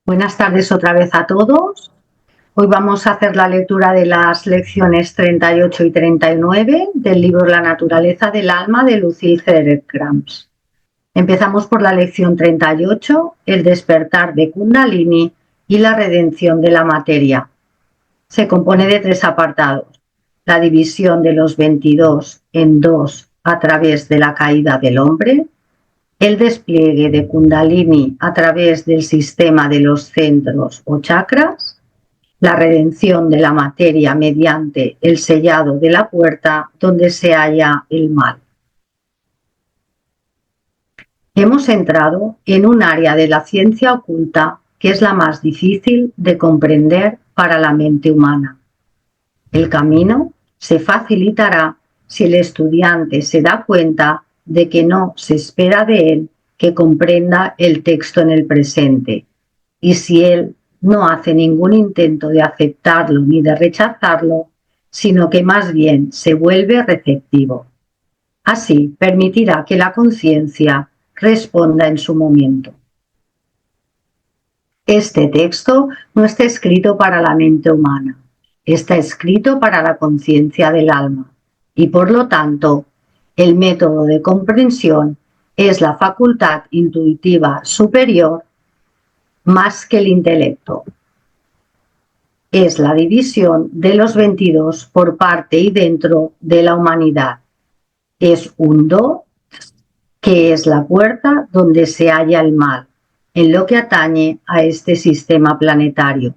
Buenas tardes otra vez a todos. Hoy vamos a hacer la lectura de las lecciones 38 y 39 del libro La naturaleza del alma de Lucille Cederkrans. Empezamos por la lección 38, el despertar de Kundalini y la redención de la materia. Se compone de 3 apartados: la división de los 22 en 2 a través de la caída del hombre, el despliegue de Kundalini a través del sistema de los centros o chakras, la redención de la materia mediante el sellado de la puerta donde se halla el mal. Hemos entrado en un área de la ciencia oculta que es la más difícil de comprender para la mente humana. El camino se facilitará si el estudiante se da cuenta de que no se espera de él que comprenda el texto en el presente, y si él no hace ningún intento de aceptarlo ni de rechazarlo, sino que más bien se vuelve receptivo. Así permitirá que la conciencia responda en su momento. Este texto no está escrito para la mente humana, está escrito para la conciencia del alma, y por lo tanto, el método de comprensión es la facultad intuitiva superior más que el intelecto. Es la división de los 22 por parte y dentro de la humanidad. Es un do que es la puerta donde se halla el mal, en lo que atañe a este sistema planetario.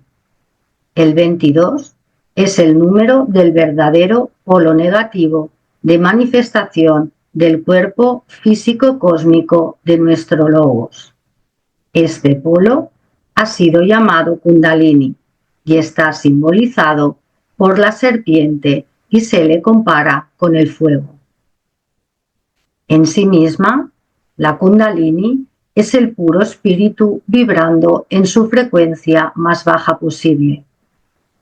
El 22 es el número del verdadero polo negativo de manifestación del cuerpo físico cósmico de nuestro logos. Este polo ha sido llamado Kundalini y está simbolizado por la serpiente y se le compara con el fuego. En sí misma, la Kundalini es el puro espíritu vibrando en su frecuencia más baja posible.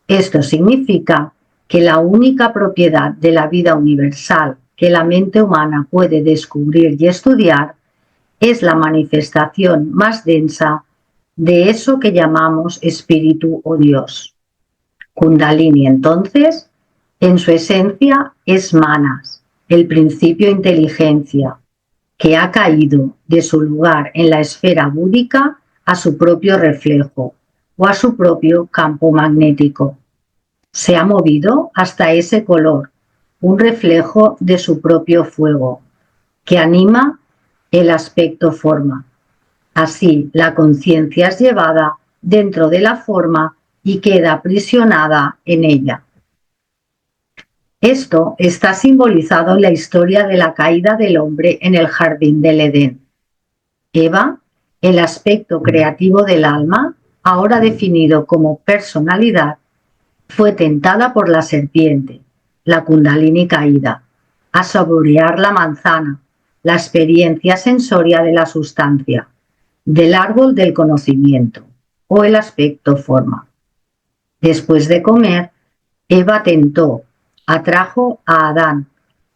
Esto significa que la única propiedad de la vida universal que la mente humana puede descubrir y estudiar es la manifestación más densa de eso que llamamos espíritu o Dios. Kundalini, entonces, en su esencia es Manas, el principio inteligencia, que ha caído de su lugar en la esfera búdica a su propio reflejo o a su propio campo magnético. Se ha movido hasta ese color, un reflejo de su propio fuego, que anima el aspecto forma. Así, la conciencia es llevada dentro de la forma y queda aprisionada en ella. Esto está simbolizado en la historia de la caída del hombre en el jardín del Edén. Eva, el aspecto creativo del alma, ahora definido como personalidad, fue tentada por la serpiente, la Kundalini caída, a saborear la manzana, la experiencia sensoria de la sustancia, del árbol del conocimiento o el aspecto forma. Después de comer, Eva tentó, atrajo a Adán,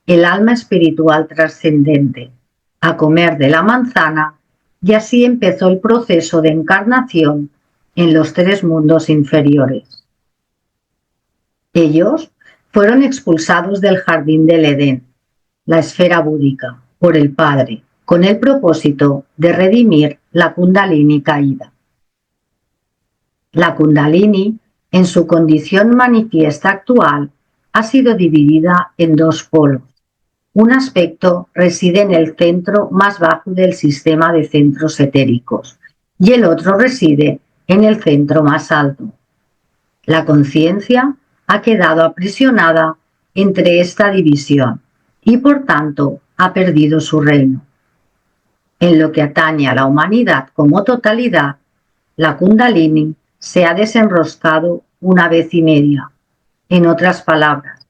el alma espiritual trascendente, a comer de la manzana, y así empezó el proceso de encarnación en los 3 mundos inferiores. Ellos fueron expulsados del jardín del Edén, la esfera búdica, por el Padre, con el propósito de redimir la Kundalini caída. La Kundalini, en su condición manifiesta actual, ha sido dividida en 2 polos. Un aspecto reside en el centro más bajo del sistema de centros etéricos y el otro reside en el centro más alto. La conciencia ha quedado aprisionada entre esta división y por tanto ha perdido su reino. En lo que atañe a la humanidad como totalidad, la Kundalini se ha desenroscado 1 vez y media. En otras palabras,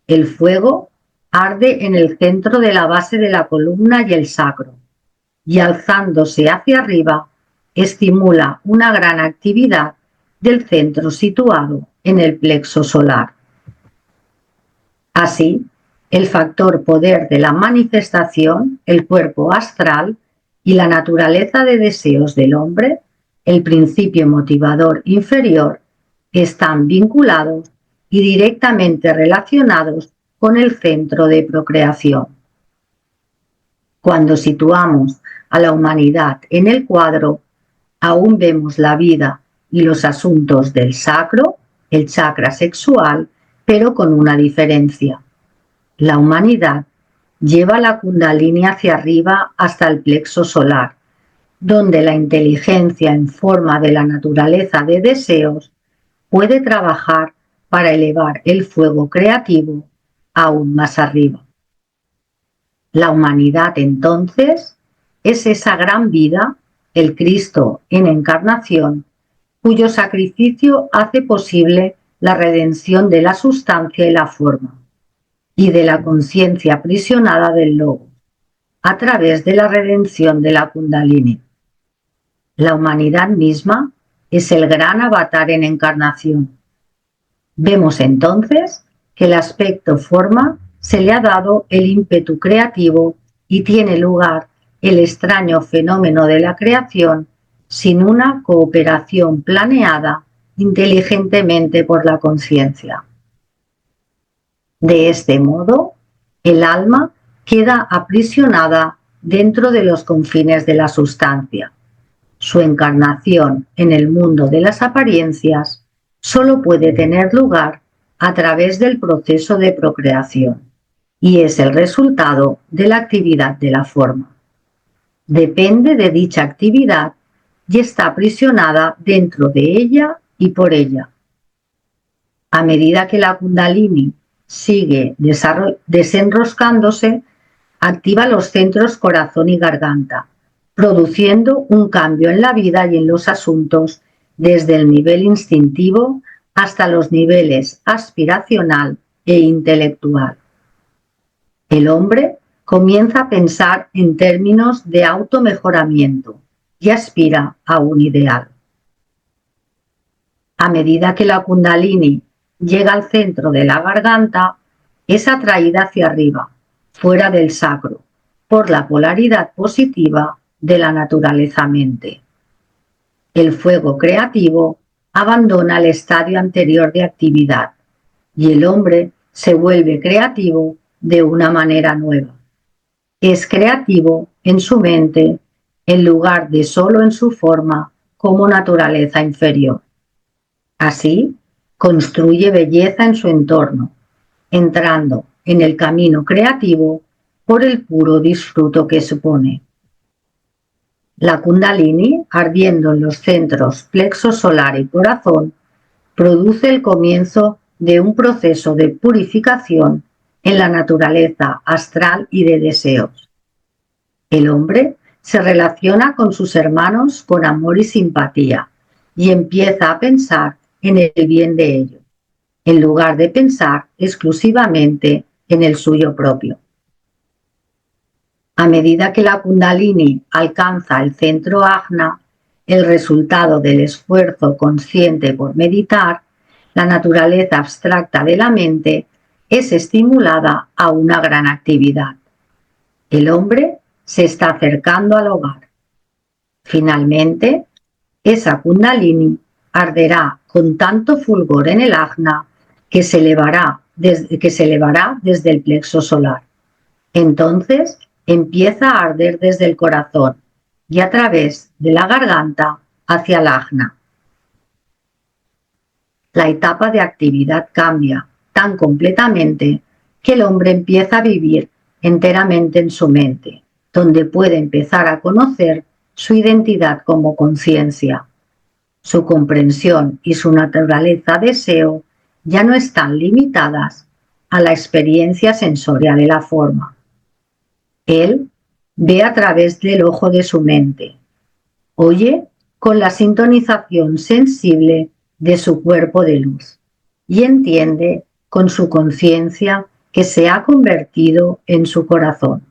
el fuego arde en el centro de la base de la columna y el sacro, y alzándose hacia arriba, estimula una gran actividad del centro situado en el plexo solar. Así, el factor poder de la manifestación, el cuerpo astral y la naturaleza de deseos del hombre el principio motivador inferior, están vinculados y directamente relacionados con el centro de procreación. Cuando situamos a la humanidad en el cuadro, aún vemos la vida y los asuntos del sacro, el chakra sexual, pero con una diferencia. La humanidad lleva la kundalini hacia arriba hasta el plexo solar, donde la inteligencia en forma de la naturaleza de deseos puede trabajar para elevar el fuego creativo aún más arriba. La humanidad entonces es esa gran vida, el Cristo en encarnación, cuyo sacrificio hace posible la redención de la sustancia y la forma, y de la conciencia aprisionada del lobo, a través de la redención de la Kundalini. La humanidad misma es el gran avatar en encarnación. Vemos entonces que el aspecto forma se le ha dado el ímpetu creativo y tiene lugar el extraño fenómeno de la creación sin una cooperación planeada inteligentemente por la conciencia. De este modo, el alma queda aprisionada dentro de los confines de la sustancia. Su encarnación en el mundo de las apariencias solo puede tener lugar a través del proceso de procreación y es el resultado de la actividad de la forma. Depende de dicha actividad y está aprisionada dentro de ella y por ella. A medida que la Kundalini sigue desenroscándose, activa los centros corazón y garganta, produciendo un cambio en la vida y en los asuntos desde el nivel instintivo hasta los niveles aspiracional e intelectual. El hombre comienza a pensar en términos de automejoramiento y aspira a un ideal. A medida que la Kundalini llega al centro de la garganta, es atraída hacia arriba, fuera del sacro, por la polaridad positiva de la naturaleza-mente. El fuego creativo abandona el estadio anterior de actividad y el hombre se vuelve creativo de una manera nueva. Es creativo en su mente en lugar de solo en su forma como naturaleza inferior. Así, construye belleza en su entorno, entrando en el camino creativo por el puro disfruto que supone. La Kundalini, ardiendo en los centros plexo solar y corazón, produce el comienzo de un proceso de purificación en la naturaleza astral y de deseos. El hombre se relaciona con sus hermanos con amor y simpatía y empieza a pensar en el bien de ellos, en lugar de pensar exclusivamente en el suyo propio. A medida que la Kundalini alcanza el centro Ajna, el resultado del esfuerzo consciente por meditar, la naturaleza abstracta de la mente es estimulada a una gran actividad. El hombre se está acercando al hogar. Finalmente, esa Kundalini arderá con tanto fulgor en el Ajna que se elevará desde el plexo solar. Entonces empieza a arder desde el corazón y a través de la garganta hacia el Ajna. La etapa de actividad cambia tan completamente que el hombre empieza a vivir enteramente en su mente, donde puede empezar a conocer su identidad como conciencia. Su comprensión y su naturaleza deseo ya no están limitadas a la experiencia sensorial de la forma. Él ve a través del ojo de su mente, oye con la sintonización sensible de su cuerpo de luz y entiende con su conciencia que se ha convertido en su corazón.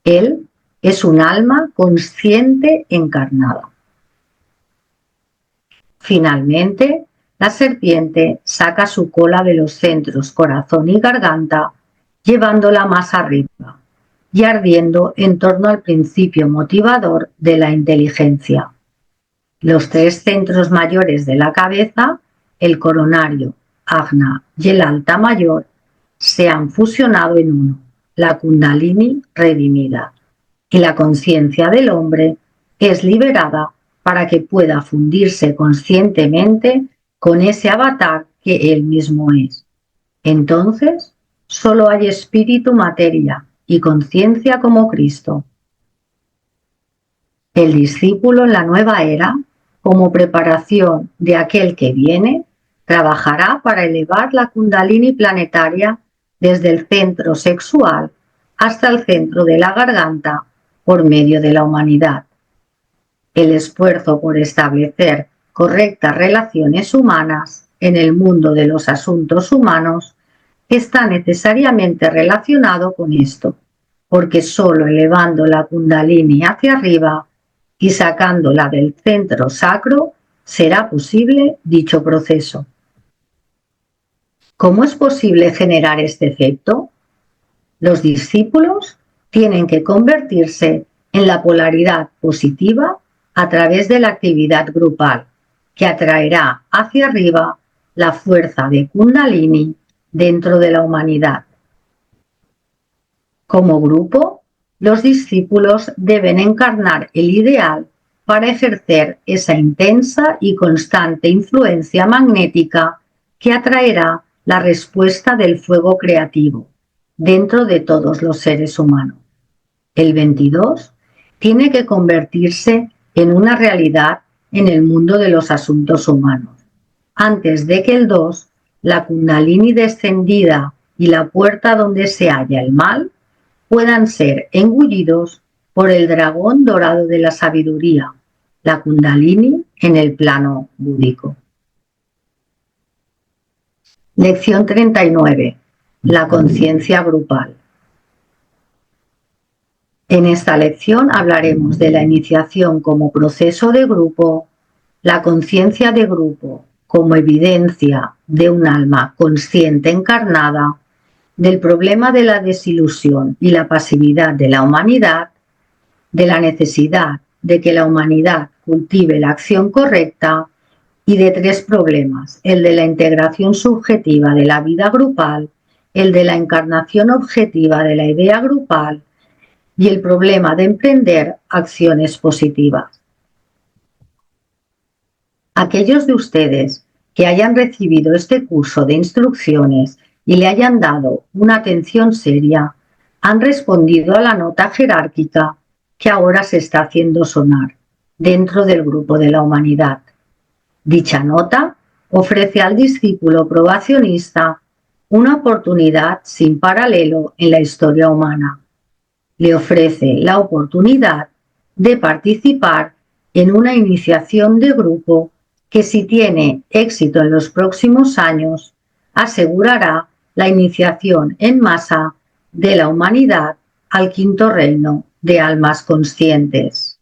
Él es un alma consciente encarnada. Finalmente, la serpiente saca su cola de los centros corazón y garganta, llevándola más arriba y ardiendo en torno al principio motivador de la inteligencia. Los tres centros mayores de la cabeza, el coronario, ajna y el alta mayor, se han fusionado en uno, la kundalini redimida, y la conciencia del hombre es liberada para que pueda fundirse conscientemente con ese avatar que él mismo es. Entonces, solo hay espíritu, materia y conciencia como Cristo. El discípulo en la nueva era, como preparación de aquel que viene, trabajará para elevar la kundalini planetaria desde el centro sexual hasta el centro de la garganta por medio de la humanidad. El esfuerzo por establecer correctas relaciones humanas en el mundo de los asuntos humanos está necesariamente relacionado con esto, porque solo elevando la kundalini hacia arriba y sacándola del centro sacro será posible dicho proceso. ¿Cómo es posible generar este efecto? Los discípulos tienen que convertirse en la polaridad positiva a través de la actividad grupal, que atraerá hacia arriba la fuerza de Kundalini dentro de la humanidad. Como grupo, los discípulos deben encarnar el ideal para ejercer esa intensa y constante influencia magnética que atraerá la respuesta del fuego creativo dentro de todos los seres humanos. El 22 tiene que convertirse en una realidad en el mundo de los asuntos humanos, antes de que el 2, la kundalini descendida y la puerta donde se halla el mal, puedan ser engullidos por el dragón dorado de la sabiduría, la kundalini en el plano búdico. Lección 39. La conciencia grupal. En esta lección hablaremos de la iniciación como proceso de grupo, la conciencia de grupo como evidencia de un alma consciente encarnada, del problema de la desilusión y la pasividad de la humanidad, de la necesidad de que la humanidad cultive la acción correcta y de tres problemas, el de la integración subjetiva de la vida grupal, el de la encarnación objetiva de la idea grupal y el problema de emprender acciones positivas. Aquellos de ustedes que hayan recibido este curso de instrucciones y le hayan dado una atención seria, han respondido a la nota jerárquica que ahora se está haciendo sonar dentro del grupo de la humanidad. Dicha nota ofrece al discípulo probacionista una oportunidad sin paralelo en la historia humana. Le ofrece la oportunidad de participar en una iniciación de grupo que, si tiene éxito en los próximos años, asegurará la iniciación en masa de la humanidad al quinto reino de almas conscientes.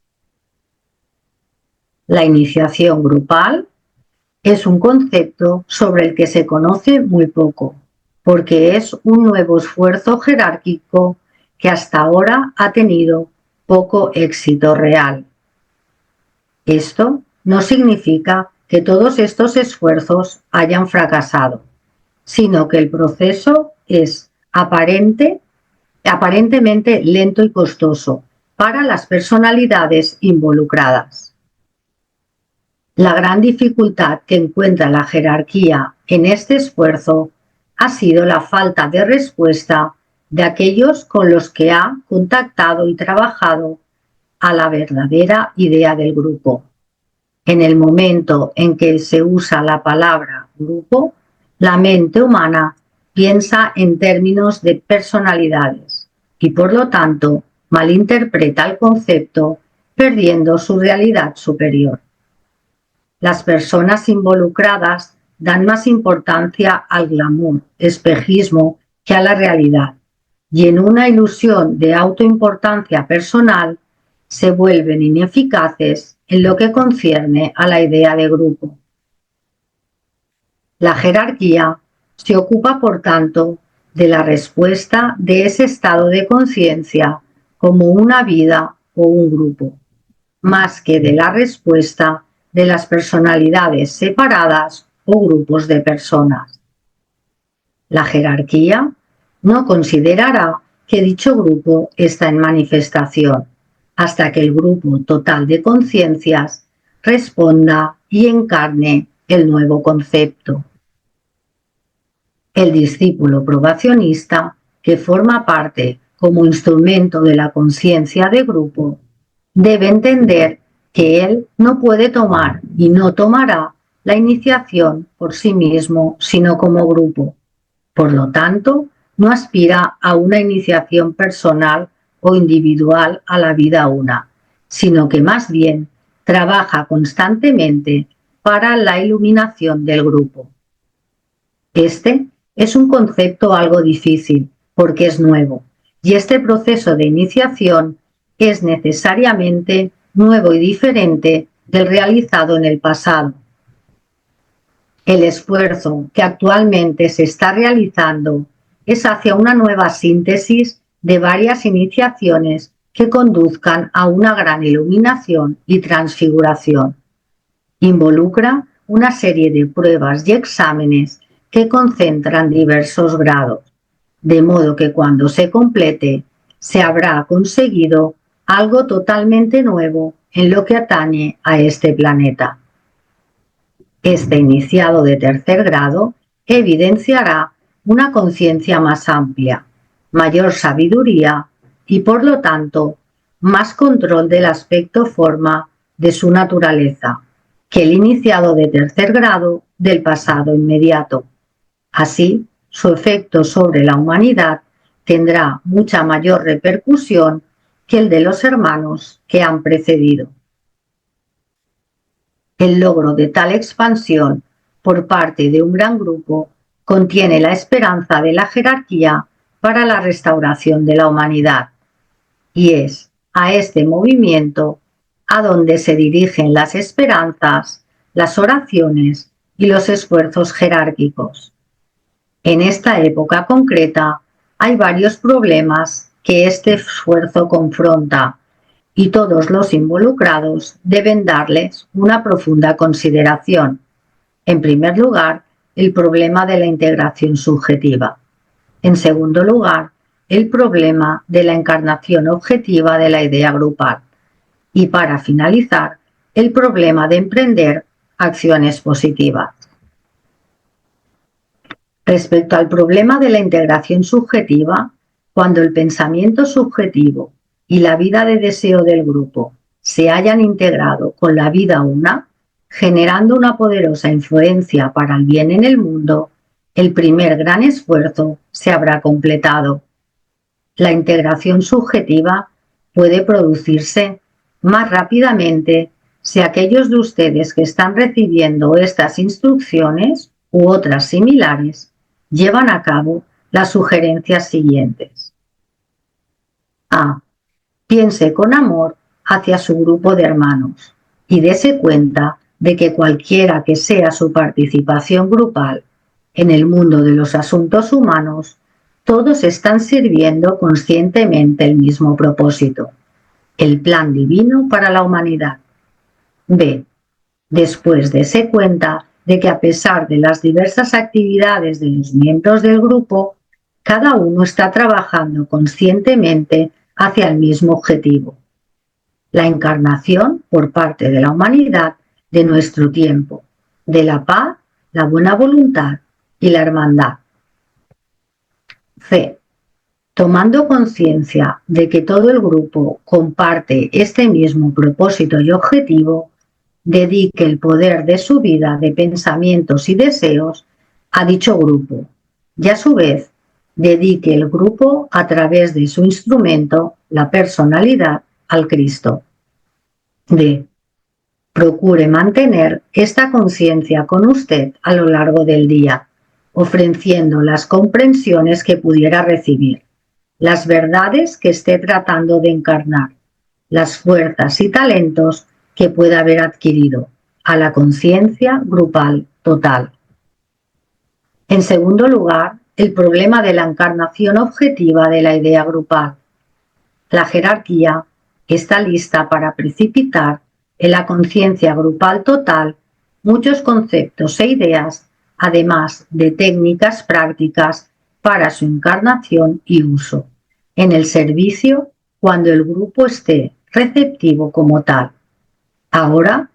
La iniciación grupal es un concepto sobre el que se conoce muy poco, porque es un nuevo esfuerzo jerárquico que hasta ahora ha tenido poco éxito real. Esto no significa que todos estos esfuerzos hayan fracasado, sino que el proceso es aparentemente lento y costoso para las personalidades involucradas. La gran dificultad que encuentra la jerarquía en este esfuerzo ha sido la falta de respuesta de aquellos con los que ha contactado y trabajado a la verdadera idea del grupo. En el momento en que se usa la palabra grupo, la mente humana piensa en términos de personalidades y, por lo tanto, malinterpreta el concepto, perdiendo su realidad superior. Las personas involucradas dan más importancia al glamour, espejismo, que a la realidad, y en una ilusión de autoimportancia personal se vuelven ineficaces en lo que concierne a la idea de grupo. La jerarquía se ocupa, por tanto, de la respuesta de ese estado de conciencia como una vida o un grupo, más que de la respuesta de las personalidades separadas o grupos de personas. La jerarquía no considerará que dicho grupo está en manifestación hasta que el grupo total de conciencias responda y encarne el nuevo concepto. El discípulo probacionista, que forma parte como instrumento de la conciencia de grupo, debe entender que él no puede tomar y no tomará la iniciación por sí mismo, sino como grupo. Por lo tanto, no aspira a una iniciación personal o individual a la vida una, sino que más bien trabaja constantemente para la iluminación del grupo. Este es un concepto algo difícil porque es nuevo y este proceso de iniciación es necesariamente nuevo y diferente del realizado en el pasado. El esfuerzo que actualmente se está realizando es hacia una nueva síntesis de varias iniciaciones que conduzcan a una gran iluminación y transfiguración. Involucra una serie de pruebas y exámenes que concentran diversos grados, de modo que cuando se complete se habrá conseguido algo totalmente nuevo en lo que atañe a este planeta. Este iniciado de tercer grado evidenciará una conciencia más amplia, mayor sabiduría y, por lo tanto, más control del aspecto forma de su naturaleza que el iniciado de tercer grado del pasado inmediato. Así, su efecto sobre la humanidad tendrá mucha mayor repercusión que el de los hermanos que han precedido. El logro de tal expansión por parte de un gran grupo contiene la esperanza de la jerarquía para la restauración de la humanidad, y es a este movimiento a donde se dirigen las esperanzas, las oraciones y los esfuerzos jerárquicos. En esta época concreta hay varios problemas que este esfuerzo confronta y todos los involucrados deben darles una profunda consideración. En primer lugar, el problema de la integración subjetiva. En segundo lugar, el problema de la encarnación objetiva de la idea grupal. Y para finalizar, el problema de emprender acciones positivas. Respecto al problema de la integración subjetiva, cuando el pensamiento subjetivo y la vida de deseo del grupo se hayan integrado con la vida una, generando una poderosa influencia para el bien en el mundo, el primer gran esfuerzo se habrá completado. La integración subjetiva puede producirse más rápidamente si aquellos de ustedes que están recibiendo estas instrucciones u otras similares llevan a cabo las sugerencias siguientes. A. Piense con amor hacia su grupo de hermanos y dése cuenta de que cualquiera que sea su participación grupal en el mundo de los asuntos humanos, todos están sirviendo conscientemente el mismo propósito, el plan divino para la humanidad. B. Después dése cuenta de que a pesar de las diversas actividades de los miembros del grupo, cada uno está trabajando conscientemente hacia el mismo objetivo, la encarnación por parte de la humanidad de nuestro tiempo, de la paz, la buena voluntad y la hermandad. C. Tomando conciencia de que todo el grupo comparte este mismo propósito y objetivo, dedique el poder de su vida de pensamientos y deseos a dicho grupo y a su vez dedique el grupo a través de su instrumento, la personalidad, al Cristo. D. Procure mantener esta conciencia con usted a lo largo del día, ofreciendo las comprensiones que pudiera recibir, las verdades que esté tratando de encarnar, las fuerzas y talentos que pueda haber adquirido, a la conciencia grupal total. En segundo lugar, el problema de la encarnación objetiva de la idea grupal. La jerarquía está lista para precipitar En la conciencia grupal total, muchos conceptos e ideas, además de técnicas prácticas para su encarnación y uso en el servicio cuando el grupo esté receptivo como tal. Ahora,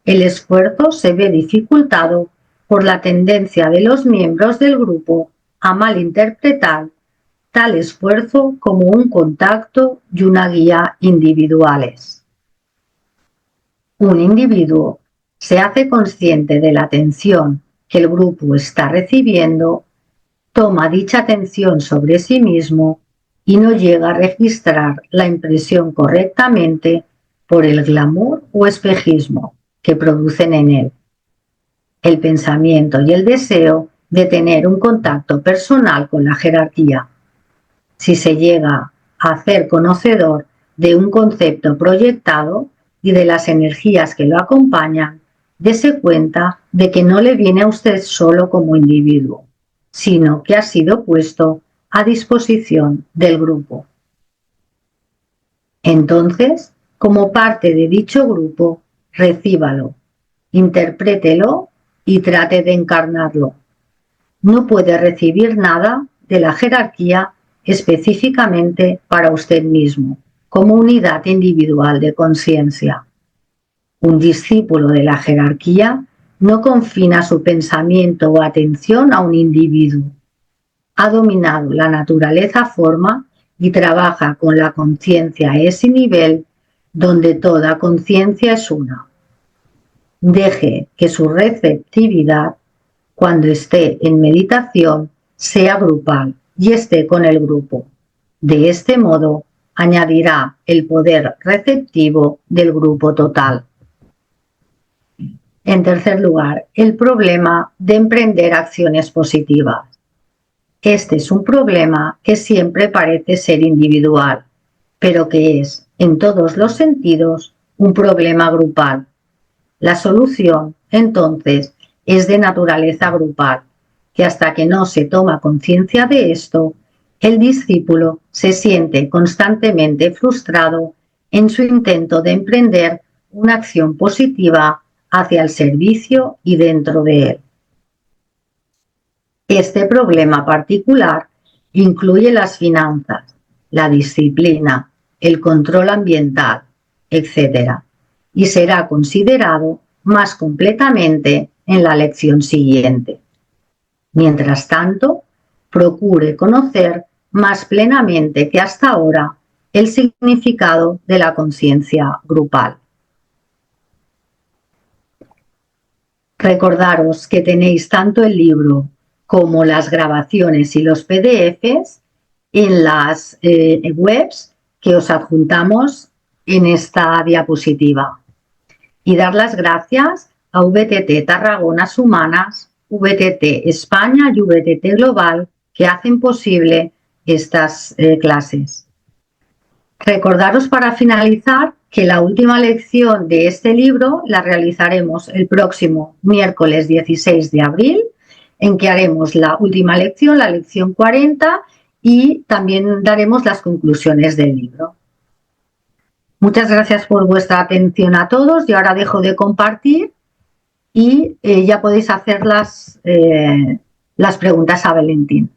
el esfuerzo se ve dificultado por la tendencia de los miembros del grupo a malinterpretar tal esfuerzo como un contacto y una guía individuales. Un individuo se hace consciente de la atención que el grupo está recibiendo, toma dicha atención sobre sí mismo y no llega a registrar la impresión correctamente por el glamour o espejismo que producen en él. El pensamiento y el deseo de tener un contacto personal con la jerarquía. Si se llega a hacer conocedor de un concepto proyectado y de las energías que lo acompañan, dése cuenta de que no le viene a usted solo como individuo, sino que ha sido puesto a disposición del grupo. Entonces, como parte de dicho grupo, recíbalo, interprételo y trate de encarnarlo. No puede recibir nada de la jerarquía específicamente para usted mismo, como unidad individual de conciencia. Un discípulo de la jerarquía no confina su pensamiento o atención a un individuo. Ha dominado la naturaleza forma y trabaja con la conciencia a ese nivel donde toda conciencia es una. Deje que su receptividad, cuando esté en meditación, sea grupal y esté con el grupo. De este modo, añadirá el poder receptivo del grupo total. En tercer lugar, el problema de emprender acciones positivas. Este es un problema que siempre parece ser individual, pero que es, en todos los sentidos, un problema grupal. La solución, entonces, es de naturaleza grupal, que hasta que no se toma conciencia de esto, el discípulo se siente constantemente frustrado en su intento de emprender una acción positiva hacia el servicio y dentro de él. Este problema particular incluye las finanzas, la disciplina, el control ambiental, etc., y será considerado más completamente en la lección siguiente. Mientras tanto, procure conocer más plenamente que hasta ahora el significado de la conciencia grupal. Recordaros que tenéis tanto el libro como las grabaciones y los PDFs en las webs que os adjuntamos en esta diapositiva. Y dar las gracias a VTT Tarragonas Humanas, VTT España y VTT Global que hacen posible estas clases. Recordaros para finalizar que la última lección de este libro la realizaremos el próximo miércoles 16 de abril, en que haremos la última lección, la lección 40, y también daremos las conclusiones del libro. Muchas gracias por vuestra atención a todos y ahora dejo de compartir y ya podéis hacer las preguntas a Valentín.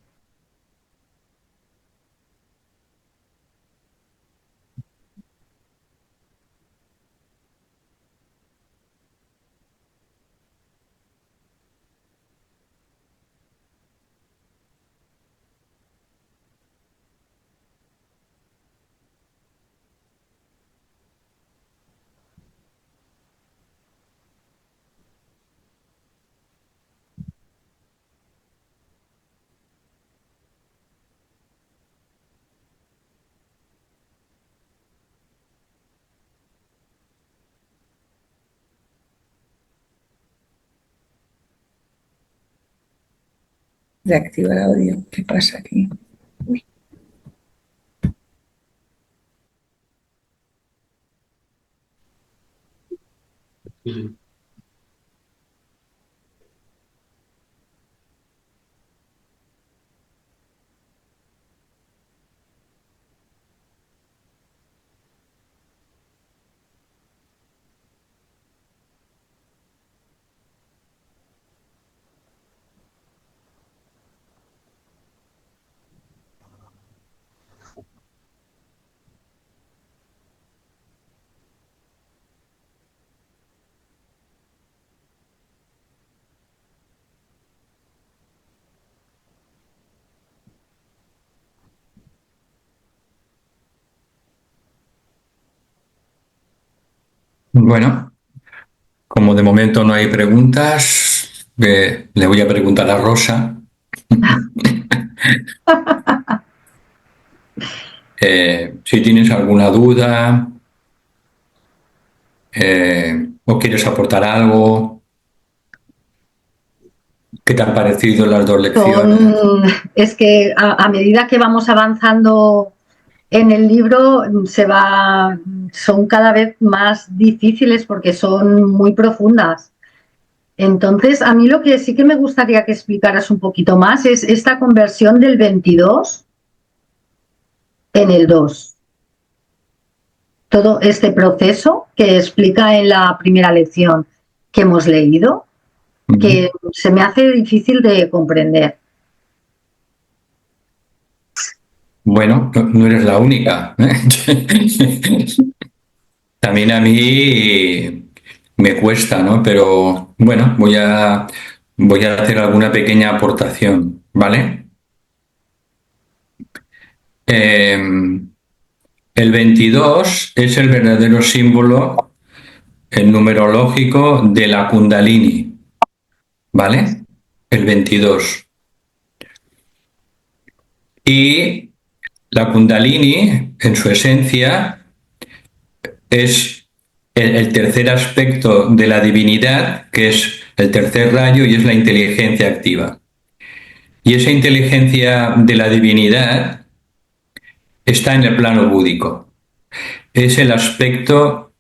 Reactiva el audio. ¿Qué pasa aquí? Uy. Bueno, como de momento no hay preguntas, le voy a preguntar a Rosa. Si tienes alguna duda o quieres aportar algo, ¿qué te han parecido las dos lecciones? Es que a medida que vamos avanzando en el libro son cada vez más difíciles porque son muy profundas. Entonces, a mí lo que sí que me gustaría que explicaras un poquito más es esta conversión del 22 en el 2. Todo este proceso que explica en la primera lección que hemos leído, que se me hace difícil de comprender. Bueno, no eres la única, ¿eh? También a mí me cuesta, ¿no? Pero bueno, voy a hacer alguna pequeña aportación, ¿vale? Eh, el 22 es el verdadero símbolo numerológico de la Kundalini, ¿vale? El 22. Y la Kundalini, en su esencia, es el tercer aspecto de la divinidad, que es el tercer rayo y es la inteligencia activa. Y esa inteligencia de la divinidad está en el plano búdico. Es el aspecto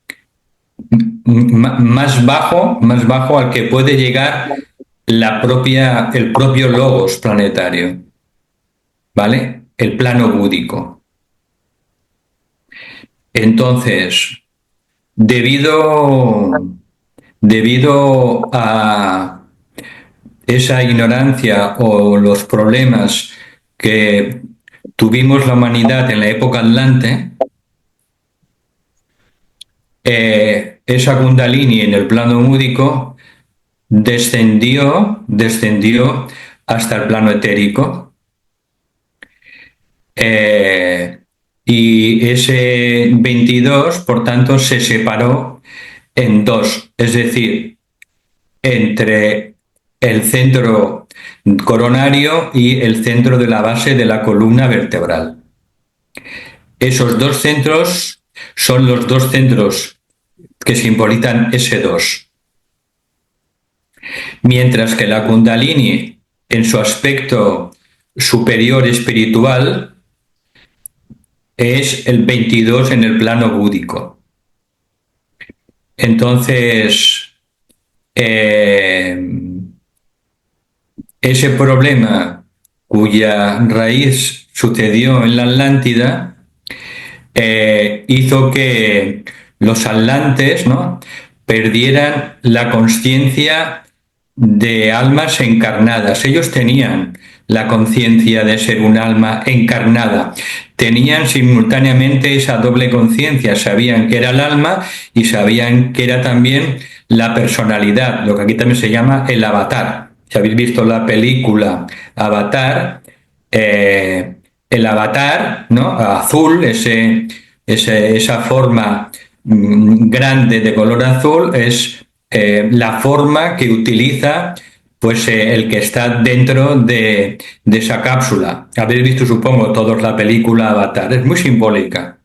más bajo al que puede llegar el propio logos planetario, ¿vale? El plano búdico. Entonces, debido a esa ignorancia o los problemas que tuvimos la humanidad en la época Atlante, esa Kundalini en el plano búdico descendió hasta el plano etérico. Y ese 22, por tanto, se separó en dos, es decir, entre el centro coronario y el centro de la base de la columna vertebral. Esos dos centros son los dos centros que simbolizan ese 2. Mientras que la Kundalini, en su aspecto superior espiritual, es el 22 en el plano búdico. Entonces, ese problema cuya raíz sucedió en la Atlántida hizo que los atlantes, ¿no?, perdieran la conciencia de almas encarnadas. Ellos tenían la conciencia de ser un alma encarnada. Tenían simultáneamente esa doble conciencia. Sabían que era el alma y sabían que era también la personalidad, lo que aquí también se llama el avatar. Si habéis visto la película Avatar, el avatar, ¿no?, azul, esa forma grande de color azul es la forma que utiliza pues el que está dentro de esa cápsula. Habéis visto, supongo, todos la película Avatar, es muy simbólica.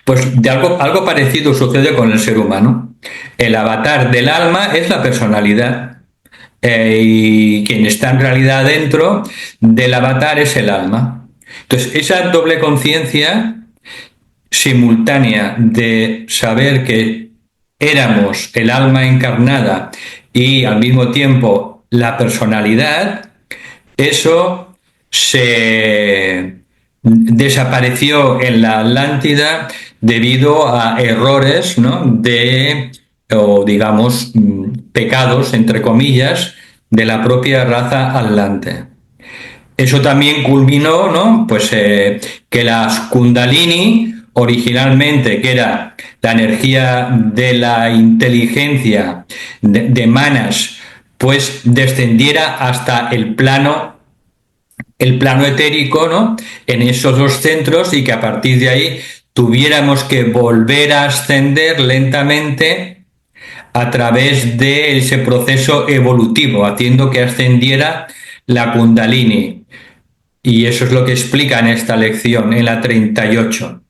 Pues de algo parecido sucede con el ser humano. El avatar del alma es la personalidad y quien está en realidad dentro del avatar es el alma. Entonces, esa doble conciencia simultánea de saber que éramos el alma encarnada y al mismo tiempo la personalidad, eso se desapareció en la Atlántida debido a errores, ¿no?, o digamos, pecados, entre comillas, de la propia raza atlante. Eso también culminó, ¿no?, pues que las Kundalini, originalmente, que era la energía de la inteligencia de Manas, pues descendiera hasta el plano etérico, ¿no?, en esos dos centros, y que a partir de ahí tuviéramos que volver a ascender lentamente a través de ese proceso evolutivo, haciendo que ascendiera la Kundalini. Y eso es lo que explica en esta lección, en la 38,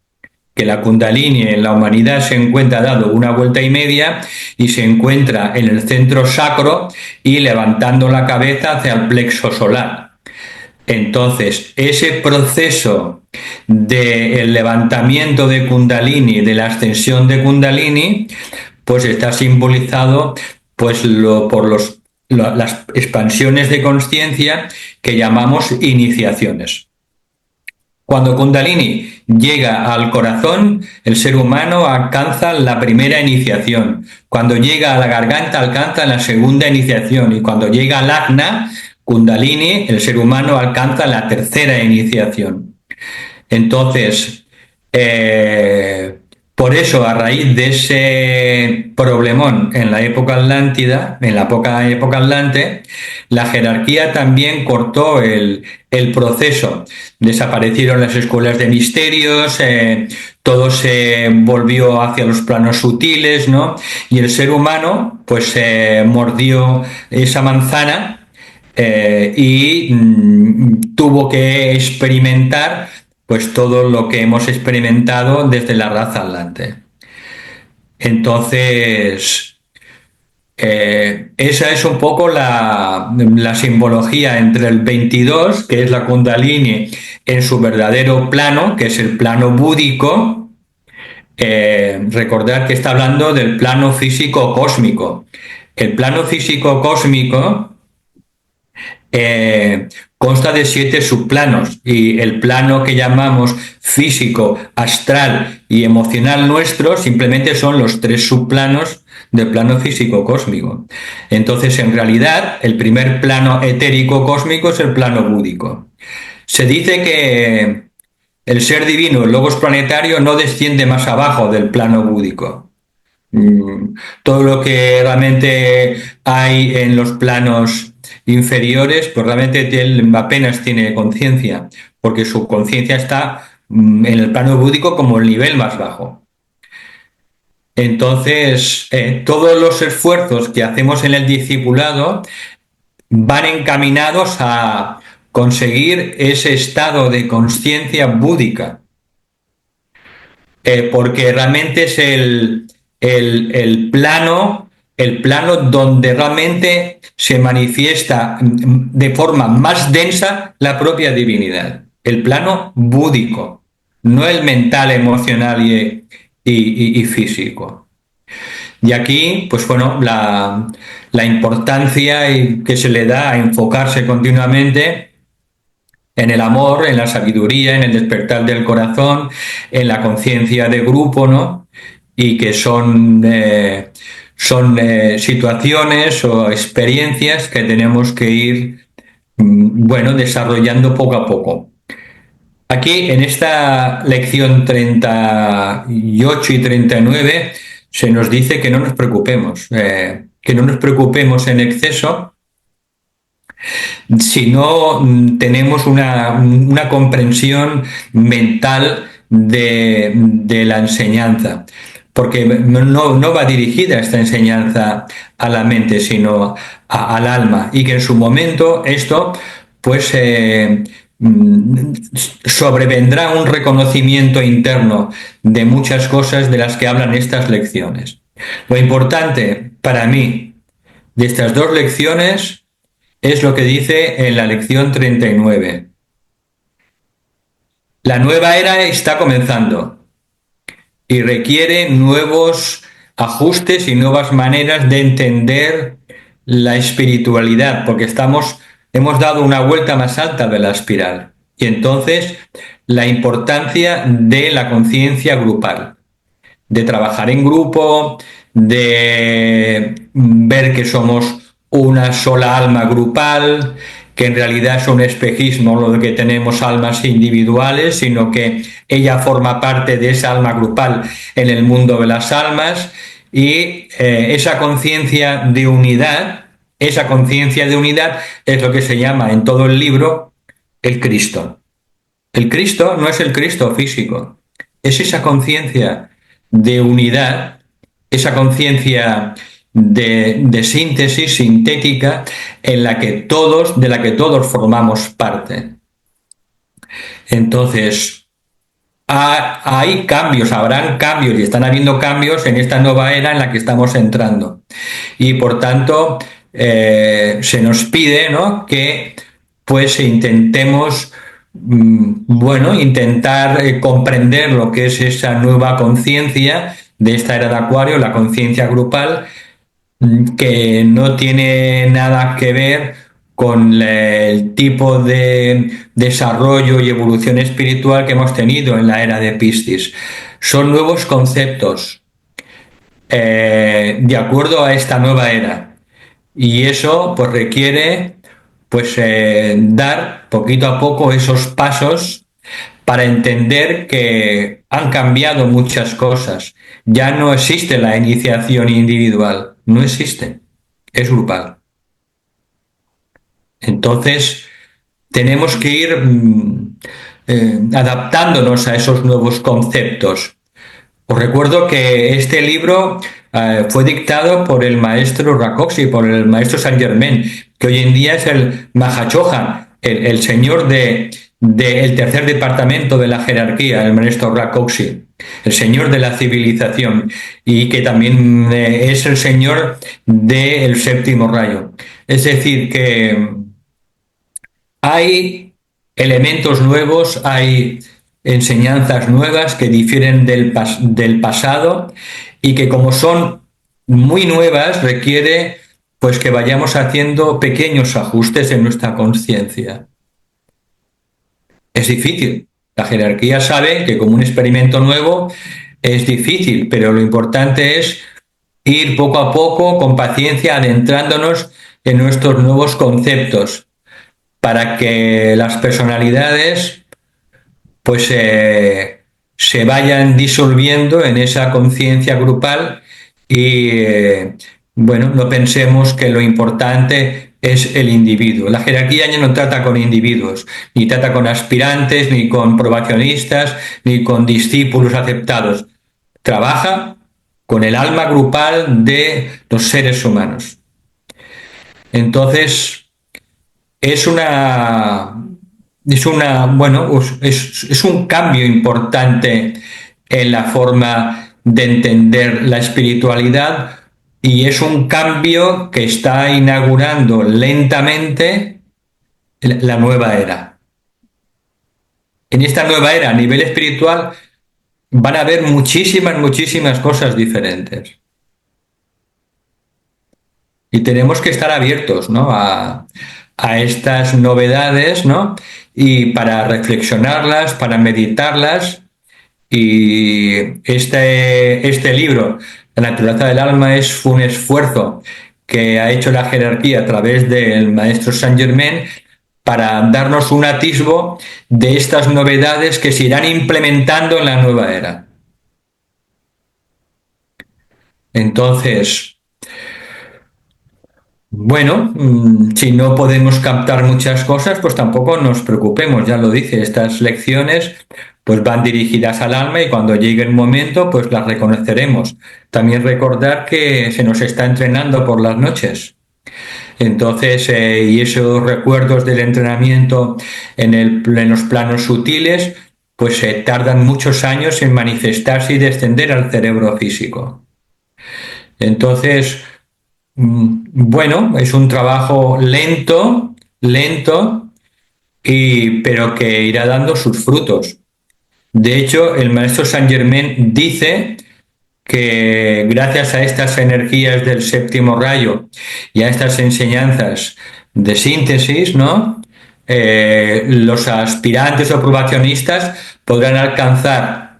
que la Kundalini en la humanidad se encuentra dando una vuelta y media y se encuentra en el centro sacro y levantando la cabeza hacia el plexo solar. Entonces, ese proceso del levantamiento de Kundalini, de la ascensión de Kundalini, pues está simbolizado pues por las expansiones de conciencia que llamamos iniciaciones. Cuando Kundalini llega al corazón, el ser humano alcanza la primera iniciación. Cuando llega a la garganta, alcanza la segunda iniciación. Y cuando llega al ajna, Kundalini, el ser humano alcanza la tercera iniciación. Entonces, por eso, a raíz de ese problemón en la época atlántida, en la poca época atlante, la jerarquía también cortó el proceso. Desaparecieron las escuelas de misterios, todo se volvió hacia los planos sutiles, ¿no? Y el ser humano, pues, mordió esa manzana y tuvo que experimentar pues todo lo que hemos experimentado desde la raza atlante. Entonces, esa es un poco la simbología entre el 22, que es la Kundalini en su verdadero plano, que es el plano búdico. Recordad que está hablando del plano físico cósmico. El plano físico cósmico consta de 7 subplanos, y el plano que llamamos físico, astral y emocional nuestro simplemente son los 3 subplanos del plano físico cósmico. Entonces, en realidad, el primer plano etérico cósmico es el plano búdico. Se dice que el ser divino, el logos planetario, no desciende más abajo del plano búdico. Todo lo que realmente hay en los planos inferiores, pues realmente él apenas tiene conciencia, porque su conciencia está en el plano búdico como el nivel más bajo. Entonces, todos los esfuerzos que hacemos en el discipulado van encaminados a conseguir ese estado de conciencia búdica, porque realmente es el plano donde realmente se manifiesta de forma más densa la propia divinidad, el plano búdico, no el mental, emocional y físico. Y aquí, pues bueno, la importancia que se le da a enfocarse continuamente en el amor, en la sabiduría, en el despertar del corazón, en la conciencia de grupo, ¿no? Y que son situaciones o experiencias que tenemos que ir, bueno, desarrollando poco a poco. Aquí, en esta lección 38 y 39, se nos dice que no nos preocupemos en exceso, si no tenemos una comprensión mental de la enseñanza, porque no va dirigida esta enseñanza a la mente, sino al alma, y que en su momento esto pues sobrevendrá un reconocimiento interno de muchas cosas de las que hablan estas lecciones. Lo importante para mí de estas 2 lecciones es lo que dice en la lección 39. La nueva era está comenzando y requiere nuevos ajustes y nuevas maneras de entender la espiritualidad, porque hemos dado una vuelta más alta de la espiral. Y entonces, la importancia de la conciencia grupal, de trabajar en grupo, de ver que somos una sola alma grupal, que en realidad es un espejismo lo de que tenemos almas individuales, sino que ella forma parte de esa alma grupal en el mundo de las almas, y esa conciencia de unidad es lo que se llama en todo el libro el Cristo. El Cristo no es el Cristo físico, es esa conciencia de unidad, esa conciencia de síntesis sintética de la que todos formamos parte. Entonces, hay cambios, habrán cambios y están habiendo cambios en esta nueva era en la que estamos entrando. Y por tanto, se nos pide, ¿no?, que pues intentemos, intentar comprender lo que es esa nueva conciencia de esta era de Acuario, la conciencia grupal, que no tiene nada que ver con el tipo de desarrollo y evolución espiritual que hemos tenido en la era de Piscis. Son nuevos conceptos de acuerdo a esta nueva era. Y eso pues requiere dar poquito a poco esos pasos para entender que han cambiado muchas cosas. Ya no existe la iniciación individual, no existe, es grupal. Entonces, tenemos que ir adaptándonos a esos nuevos conceptos. Os recuerdo que este libro fue dictado por el maestro Rakoczy, por el maestro Saint Germain, que hoy en día es el Mahachohan, el señor del tercer departamento de la jerarquía, el maestro Rakoczy, el señor de la civilización, y que también es el señor del séptimo rayo. Es decir, que hay elementos nuevos, hay enseñanzas nuevas que difieren del pasado y que, como son muy nuevas, requiere pues que vayamos haciendo pequeños ajustes en nuestra conciencia. Es difícil. La jerarquía sabe que como un experimento nuevo es difícil, pero lo importante es ir poco a poco, con paciencia, adentrándonos en nuestros nuevos conceptos, para que las personalidades pues se vayan disolviendo en esa conciencia grupal y no pensemos que lo importante es el individuo. La jerarquía ya no trata con individuos, ni trata con aspirantes, ni con probacionistas, ni con discípulos aceptados. Trabaja con el alma grupal de los seres humanos. Entonces, es un cambio importante en la forma de entender la espiritualidad, y es un cambio que está inaugurando lentamente la nueva era. En esta nueva era, a nivel espiritual, van a haber muchísimas cosas diferentes. Y tenemos que estar abiertos, ¿no?, a estas novedades, ¿no?, y para reflexionarlas, para meditarlas. Y este libro, La naturaleza del alma, es un esfuerzo que ha hecho la jerarquía a través del maestro Saint Germain para darnos un atisbo de estas novedades que se irán implementando en la nueva era. Entonces, si no podemos captar muchas cosas, pues tampoco nos preocupemos, ya lo dice, estas lecciones pues van dirigidas al alma y cuando llegue el momento pues las reconoceremos. También recordar que se nos está entrenando por las noches. Entonces, y esos recuerdos del entrenamiento en los planos sutiles pues tardan muchos años en manifestarse y descender al cerebro físico. Entonces, es un trabajo lento, pero que irá dando sus frutos. De hecho, el maestro Saint Germain dice que gracias a estas energías del séptimo rayo y a estas enseñanzas de síntesis, ¿no?, los aspirantes o probacionistas podrán alcanzar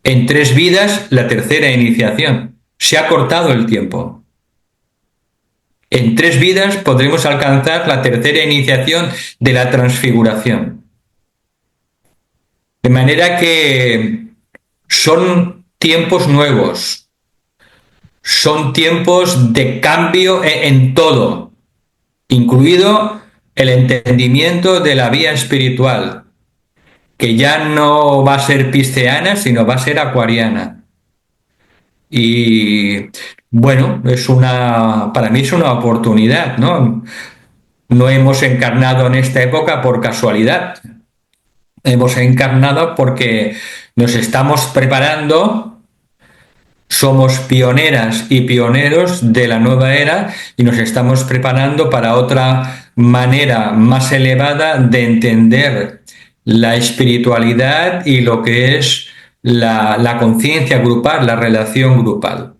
en 3 vidas la tercera iniciación. Se ha cortado el tiempo. En 3 vidas podremos alcanzar la tercera iniciación de la transfiguración. De manera que son tiempos nuevos, son tiempos de cambio en todo, incluido el entendimiento de la vía espiritual, que ya no va a ser pisceana, sino va a ser acuariana. Y bueno, para mí es una oportunidad, ¿no? No hemos encarnado en esta época por casualidad. Hemos encarnado porque nos estamos preparando, somos pioneras y pioneros de la nueva era y nos estamos preparando para otra manera más elevada de entender la espiritualidad y lo que es la conciencia grupal, la relación grupal.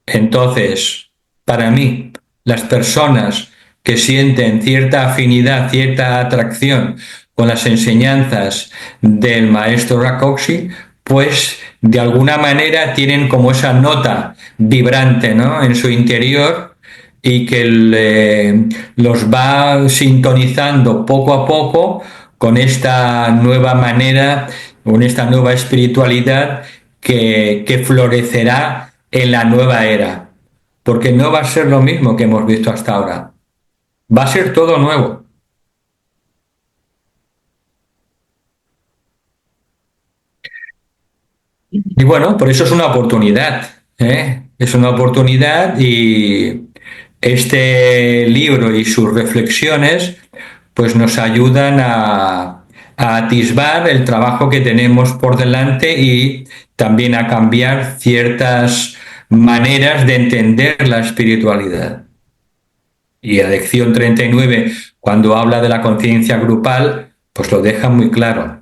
Entonces, para mí, las personas que sienten cierta afinidad, cierta atracción con las enseñanzas del maestro Rakoczy, pues de alguna manera tienen como esa nota vibrante, ¿no?, en su interior y que los va sintonizando poco a poco con esta nueva manera, con esta nueva espiritualidad que florecerá en la nueva era, porque no va a ser lo mismo que hemos visto hasta ahora, va a ser todo nuevo. Y bueno, por eso es una oportunidad, ¿eh? Es una oportunidad y este libro y sus reflexiones pues nos ayudan a atisbar el trabajo que tenemos por delante y también a cambiar ciertas maneras de entender la espiritualidad. Y la lección 39, cuando habla de la conciencia grupal, pues lo deja muy claro.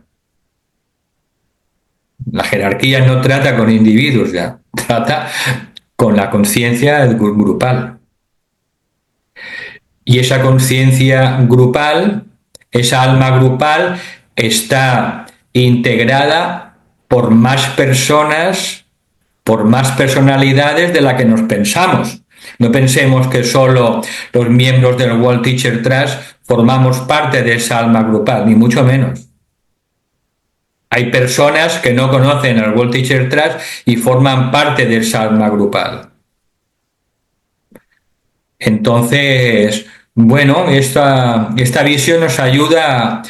La jerarquía no trata con individuos ya, trata con la conciencia grupal. Y esa conciencia grupal, esa alma grupal, está integrada por más personas, por más personalidades de la que nos pensamos. No pensemos que solo los miembros del World Teacher Trust formamos parte de esa alma grupal, ni mucho menos. Hay personas que no conocen al World Teacher Trust y forman parte de esa alma grupal. Entonces, bueno, esta visión nos ayuda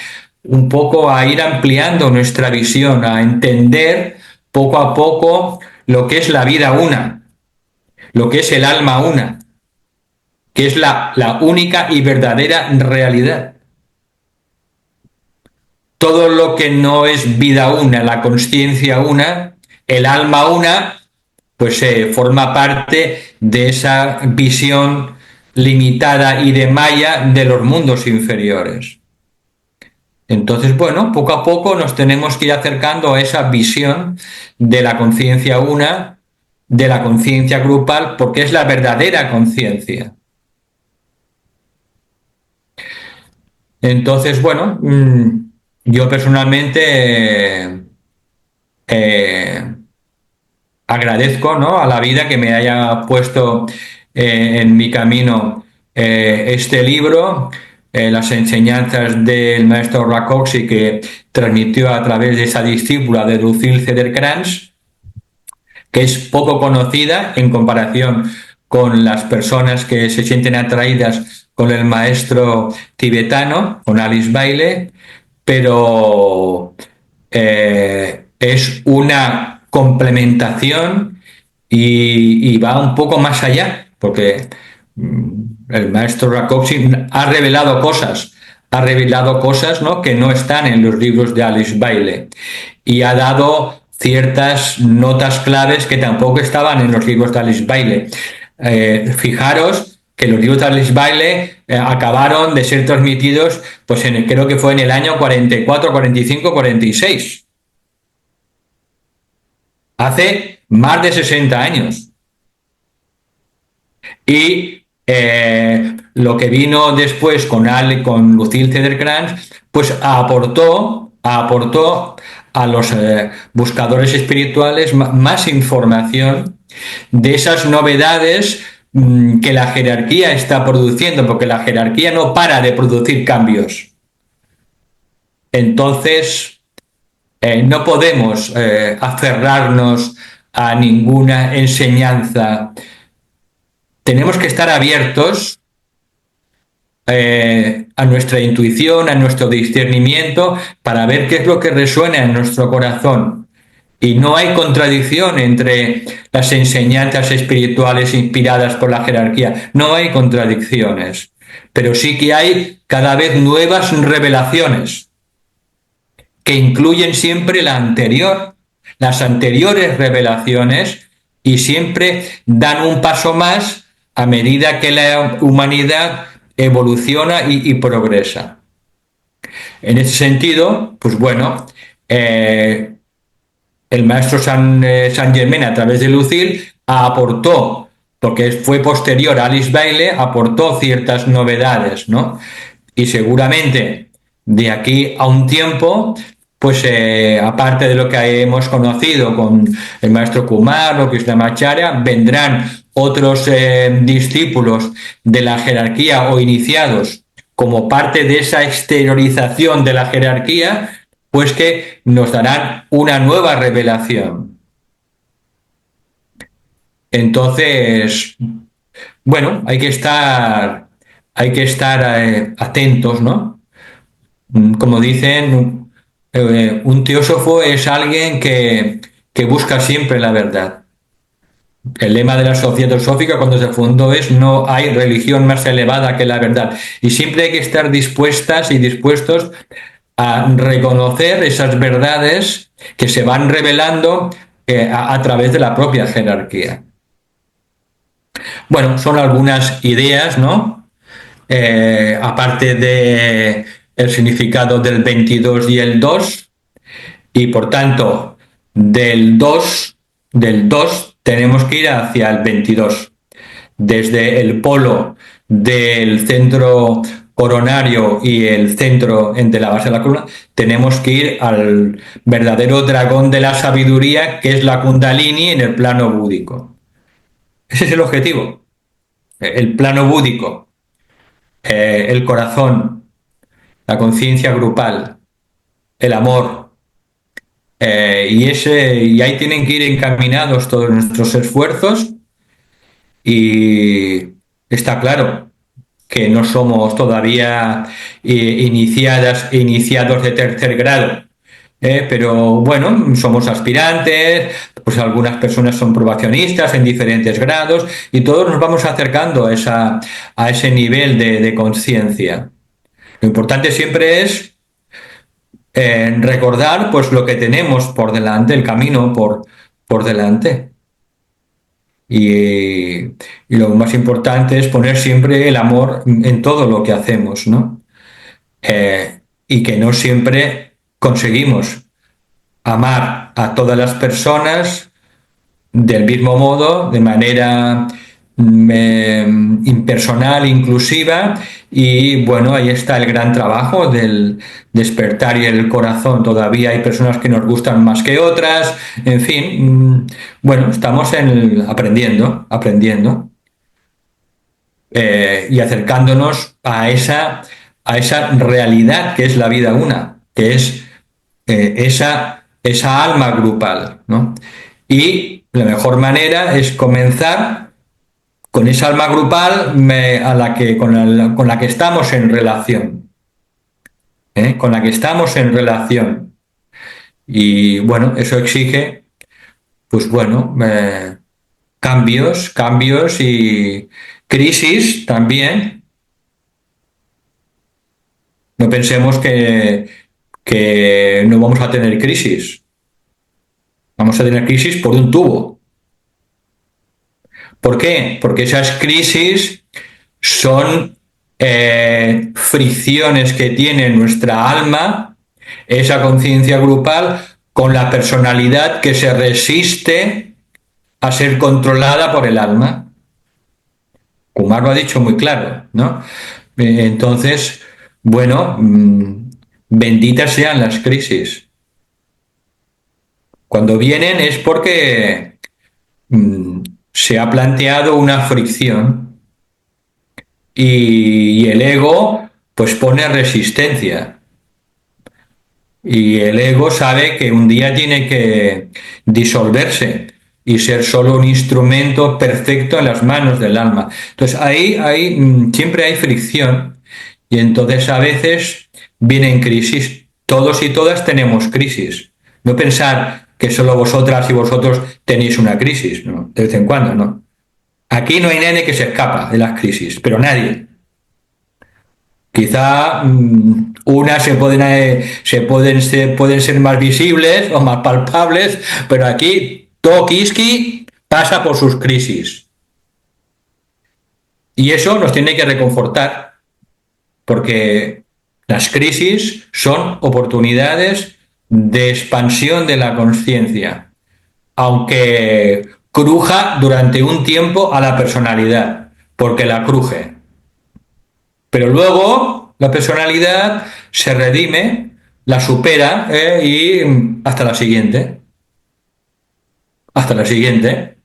un poco a ir ampliando nuestra visión, a entender poco a poco lo que es la vida una, lo que es el alma una, que es la única y verdadera realidad. Todo lo que no es vida una, la conciencia una, el alma una, pues forma parte de esa visión limitada y de maya de los mundos inferiores. Entonces, bueno, poco a poco nos tenemos que ir acercando a esa visión de la conciencia una, de la conciencia grupal, porque es la verdadera conciencia. Entonces, bueno, yo personalmente agradezco, ¿no?, a la vida que me haya puesto en mi camino este libro, las enseñanzas del maestro Rakoczy, que transmitió a través de esa discípula de Lucille Cederkrans, que es poco conocida en comparación con las personas que se sienten atraídas con el maestro tibetano, con Alice Bailey, pero es una complementación y va un poco más allá, porque el maestro Rakoczy ha revelado cosas, ¿no?, que no están en los libros de Alice Bailey, y ha dado ciertas notas claves que tampoco estaban en los libros de Alice Bailey. Fijaros que los libros de Alice Bailey acabaron de ser transmitidos, pues creo que fue en el año 44, 45, 46. Hace más de 60 años. Y lo que vino después con Lucille Cederkrans, pues aportó a los buscadores espirituales más información de esas novedades que la jerarquía está produciendo, porque la jerarquía no para de producir cambios. Entonces, no podemos aferrarnos a ninguna enseñanza. Tenemos que estar abiertos a nuestra intuición, a nuestro discernimiento, para ver qué es lo que resuena en nuestro corazón. Y no hay contradicción entre las enseñanzas espirituales inspiradas por la jerarquía, no hay contradicciones, pero sí que hay cada vez nuevas revelaciones que incluyen siempre la anterior, las anteriores revelaciones, y siempre dan un paso más a medida que la humanidad evoluciona y progresa. En ese sentido, pues bueno, el maestro Saint Germain, a través de Lucille, aportó, porque fue posterior a Alice Bailey, aportó ciertas novedades, ¿no? Y seguramente de aquí a un tiempo, pues aparte de lo que hemos conocido con el maestro Kumar o Krishnamacharya, vendrán otros discípulos de la jerarquía o iniciados como parte de esa exteriorización de la jerarquía, pues que nos darán una nueva revelación. Entonces, bueno, hay que estar atentos, ¿no? Como dicen, un teósofo es alguien que busca siempre la verdad. El lema de la Sociedad Teosófica cuando se fundó es: no hay religión más elevada que la verdad. Y siempre hay que estar dispuestas y dispuestos a reconocer esas verdades que se van revelando a través de la propia jerarquía. Bueno, son algunas ideas, ¿no? Aparte de el significado del 22 y el 2, y por tanto del 2 tenemos que ir hacia el 22. Desde el polo del centro coronario y el centro entre la base de la columna, tenemos que ir al verdadero dragón de la sabiduría, que es la Kundalini en el plano búdico. Ese es el objetivo. El plano búdico, el corazón, la conciencia grupal, el amor. Y ahí tienen que ir encaminados todos nuestros esfuerzos, y está claro que no somos todavía iniciados de tercer grado, pero bueno, somos aspirantes, pues algunas personas son probacionistas en diferentes grados, y todos nos vamos acercando a ese nivel de conciencia. Lo importante siempre es recordar pues lo que tenemos por delante, el camino por delante. Y lo más importante es poner siempre el amor en todo lo que hacemos, ¿no? Y que no siempre conseguimos amar a todas las personas del mismo modo, de manera impersonal, inclusiva, y bueno, ahí está el gran trabajo del despertar y el corazón. Todavía hay personas que nos gustan más que otras, en fin, bueno, estamos aprendiendo y acercándonos a esa realidad que es la vida una, que es esa alma grupal, ¿no? Y la mejor manera es comenzar con esa alma grupal con la que estamos en relación, con la que estamos en relación. Y bueno, eso exige, pues bueno, cambios y crisis también. No pensemos que no vamos a tener crisis. Vamos a tener crisis por un tubo. ¿Por qué? Porque esas crisis son fricciones que tiene nuestra alma, esa conciencia grupal, con la personalidad que se resiste a ser controlada por el alma. Kumar lo ha dicho muy claro, ¿no? Entonces, bueno, benditas sean las crisis. Cuando vienen es porque se ha planteado una fricción y el ego pues pone resistencia. Y el ego sabe que un día tiene que disolverse y ser solo un instrumento perfecto en las manos del alma. Entonces ahí siempre hay fricción, Y entonces a veces vienen crisis. Todos y todas tenemos crisis. No pensar que solo vosotras y vosotros tenéis una crisis, ¿no? De vez en cuando, no. Aquí no hay nadie que se escapa de las crisis, pero nadie. Quizá unas pueden ser más visibles o más palpables, pero aquí todo Kiski pasa por sus crisis. Y eso nos tiene que reconfortar, porque las crisis son oportunidades de expansión de la conciencia, aunque cruja durante un tiempo a la personalidad, porque la cruje. Pero luego la personalidad se redime, la supera y hasta la siguiente. Hasta la siguiente.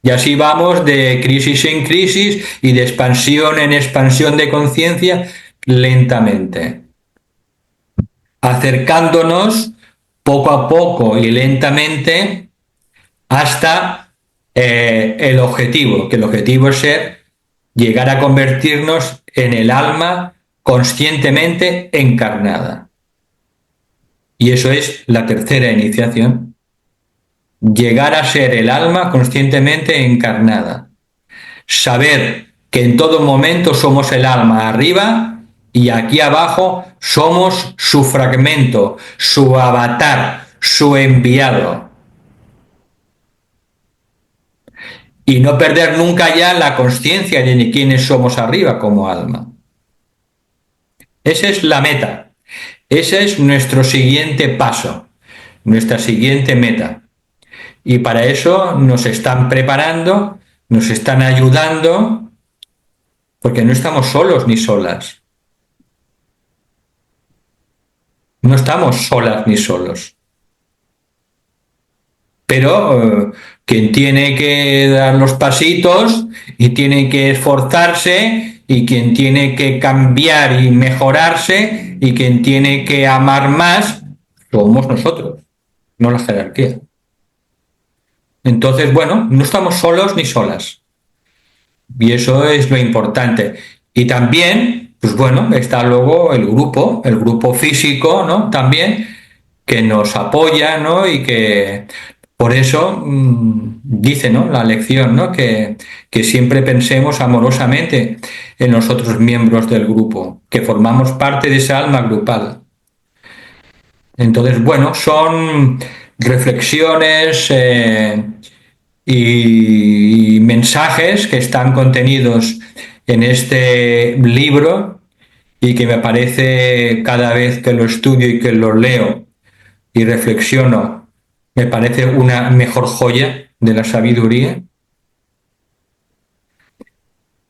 Y así vamos de crisis en crisis y de expansión en expansión de conciencia lentamente. Acercándonos poco a poco y lentamente hasta el objetivo, que el objetivo es llegar a convertirnos en el alma conscientemente encarnada. Y eso es la tercera iniciación. Llegar a ser el alma conscientemente encarnada. Saber que en todo momento somos el alma arriba y aquí abajo somos su fragmento, su avatar, su enviado. Y no perder nunca ya la conciencia de quiénes somos arriba como alma. Esa es la meta. Ese es nuestro siguiente paso, nuestra siguiente meta. Y para eso nos están preparando, nos están ayudando, porque no estamos solos ni solas. No estamos solas ni solos. Pero quien tiene que dar los pasitos y tiene que esforzarse y quien tiene que cambiar y mejorarse y quien tiene que amar más somos nosotros, no la jerarquía. Entonces, bueno, no estamos solos ni solas. Y eso es lo importante. Y también, pues bueno, está luego el grupo físico, ¿no? También, que nos apoya, ¿no? Y que por eso dice, ¿no? La lección, ¿no? Que siempre pensemos amorosamente en los otros miembros del grupo, que formamos parte de esa alma grupal. Entonces, bueno, son reflexiones y mensajes que están contenidos en este libro y que me parece cada vez que lo estudio y que lo leo y reflexiono, me parece una mejor joya de la sabiduría.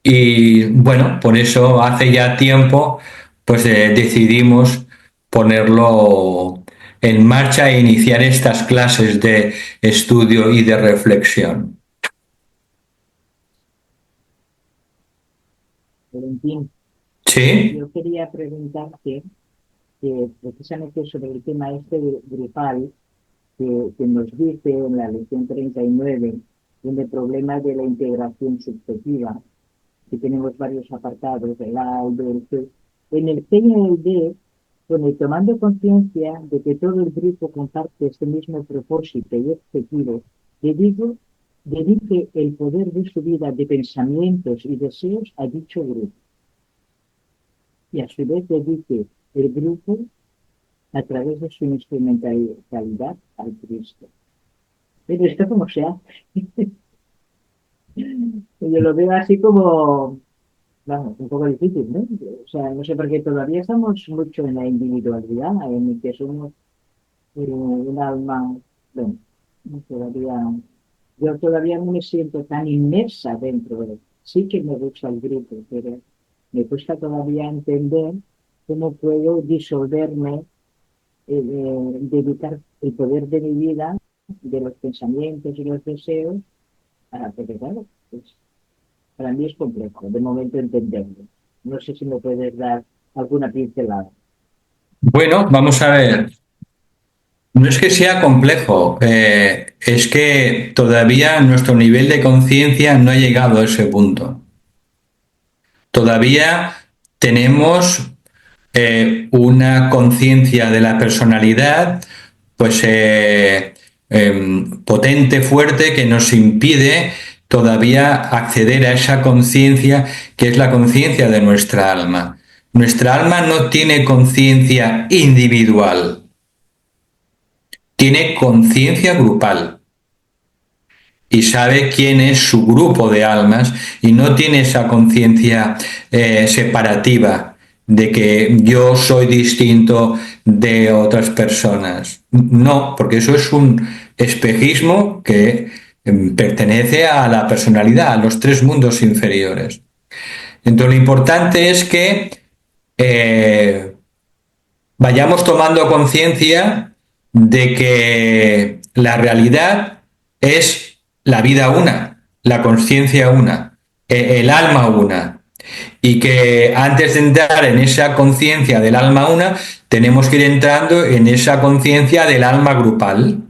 Y bueno, por eso hace ya tiempo pues decidimos ponerlo en marcha e iniciar estas clases de estudio y de reflexión. Valentín, ¿Sí? yo quería preguntarte precisamente sobre el tema este grupal que nos dice en la lección 39, en el problema de la integración subjetiva, que tenemos varios apartados, el A, el B, el C. En el C y en el D, tomando conciencia de que todo el grupo comparte este mismo propósito y objetivo, dedique el poder de su vida de pensamientos y deseos a dicho grupo. Y a su vez dedique el grupo a través de su instrumentalidad al Cristo. Pero esto como se hace. Yo lo veo así como, vamos, un poco difícil, ¿no? O sea, no sé por qué todavía estamos mucho en la individualidad, en el que somos un alma, bueno, yo todavía no me siento tan inmersa dentro de él. Sí que me gusta el grupo, pero me cuesta todavía entender cómo puedo disolverme, dedicar el poder de mi vida, de los pensamientos y los deseos, porque claro, pues, para mí es complejo, de momento entenderlo. No sé si me puedes dar alguna pincelada. Bueno, vamos a ver. No es que sea complejo, es que todavía nuestro nivel de conciencia no ha llegado a ese punto. Todavía tenemos una conciencia de la personalidad pues potente, fuerte, que nos impide todavía acceder a esa conciencia que es la conciencia de nuestra alma. Nuestra alma no tiene conciencia individual, tiene conciencia grupal y sabe quién es su grupo de almas y no tiene esa conciencia separativa de que yo soy distinto de otras personas. No, porque eso es un espejismo que pertenece a la personalidad, a los tres mundos inferiores. Entonces lo importante es que vayamos tomando conciencia de que la realidad es la vida una, la conciencia una, el alma una. Y que antes de entrar en esa conciencia del alma una, tenemos que ir entrando en esa conciencia del alma grupal,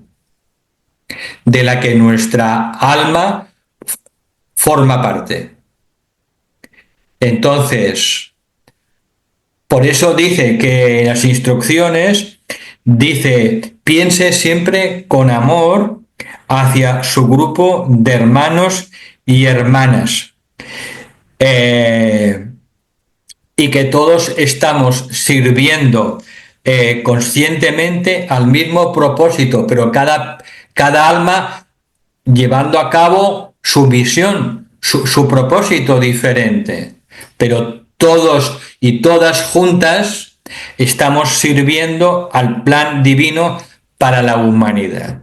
de la que nuestra alma forma parte. Entonces, por eso dice que en las instrucciones, dice, piense siempre con amor hacia su grupo de hermanos y hermanas. Y que todos estamos sirviendo conscientemente al mismo propósito, pero cada alma llevando a cabo su visión, su propósito diferente. Pero todos y todas juntas estamos sirviendo al plan divino para la humanidad.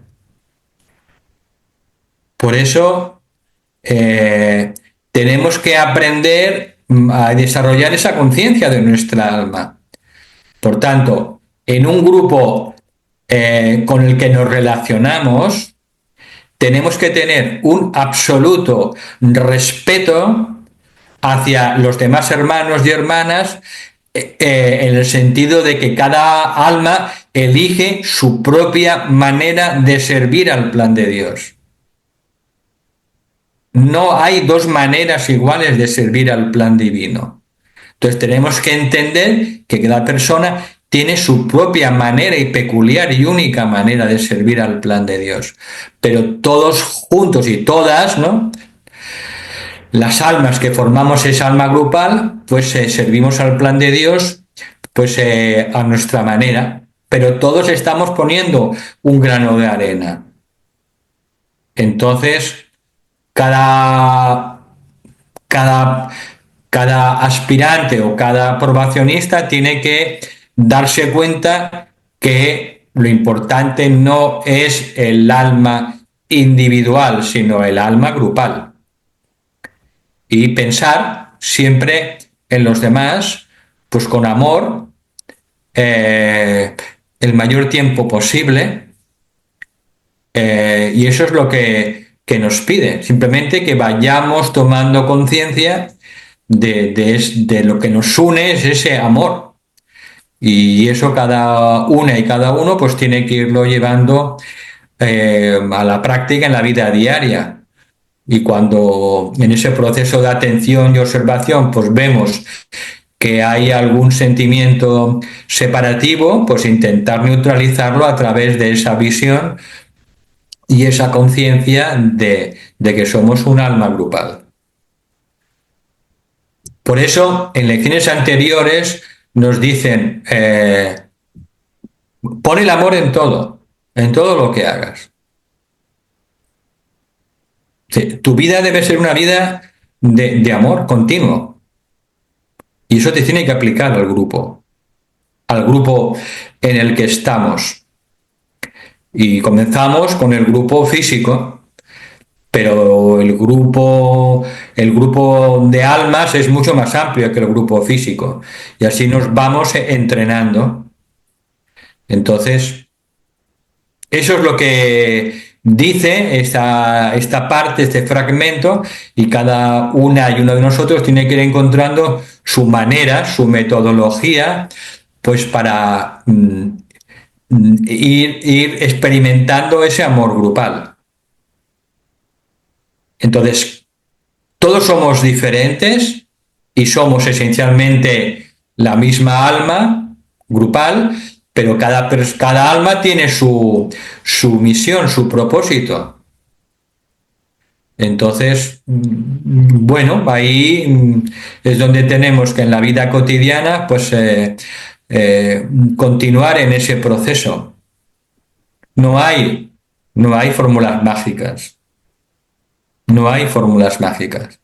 Por eso tenemos que aprender a desarrollar esa conciencia de nuestra alma. Por tanto, en un grupo con el que nos relacionamos, tenemos que tener un absoluto respeto hacia los demás hermanos y hermanas, en el sentido de que cada alma elige su propia manera de servir al plan de Dios. No hay dos maneras iguales de servir al plan divino. Entonces tenemos que entender que cada persona tiene su propia manera y peculiar y única manera de servir al plan de Dios. Pero todos juntos y todas, ¿no?, las almas que formamos esa alma grupal, pues servimos al plan de Dios pues a nuestra manera. Pero todos estamos poniendo un grano de arena. Entonces, cada aspirante o cada probacionista tiene que darse cuenta que lo importante no es el alma individual, sino el alma grupal. Y pensar siempre en los demás, pues con amor, el mayor tiempo posible. Y eso es lo que nos pide, simplemente que vayamos tomando conciencia de lo que nos une, es ese amor. Y eso cada una y cada uno pues tiene que irlo llevando a la práctica en la vida diaria. Y cuando en ese proceso de atención y observación pues vemos que hay algún sentimiento separativo, pues intentar neutralizarlo a través de esa visión y esa conciencia de que somos un alma grupal. Por eso, en lecciones anteriores nos dicen, pon el amor en todo lo que hagas. Tu vida debe ser una vida de amor continuo. Y eso te tiene que aplicar al grupo en el que estamos. Y comenzamos con el grupo físico, pero el grupo de almas es mucho más amplio que el grupo físico. Y así nos vamos entrenando. Entonces, eso es lo que dice esta parte, este fragmento, y cada una y uno de nosotros tiene que ir encontrando su manera, su metodología, pues para ir experimentando ese amor grupal. Entonces, todos somos diferentes, y somos esencialmente la misma alma grupal, pero cada alma tiene su misión, su propósito. Entonces, bueno, ahí es donde tenemos que en la vida cotidiana pues continuar en ese proceso. No hay fórmulas mágicas. No hay fórmulas mágicas.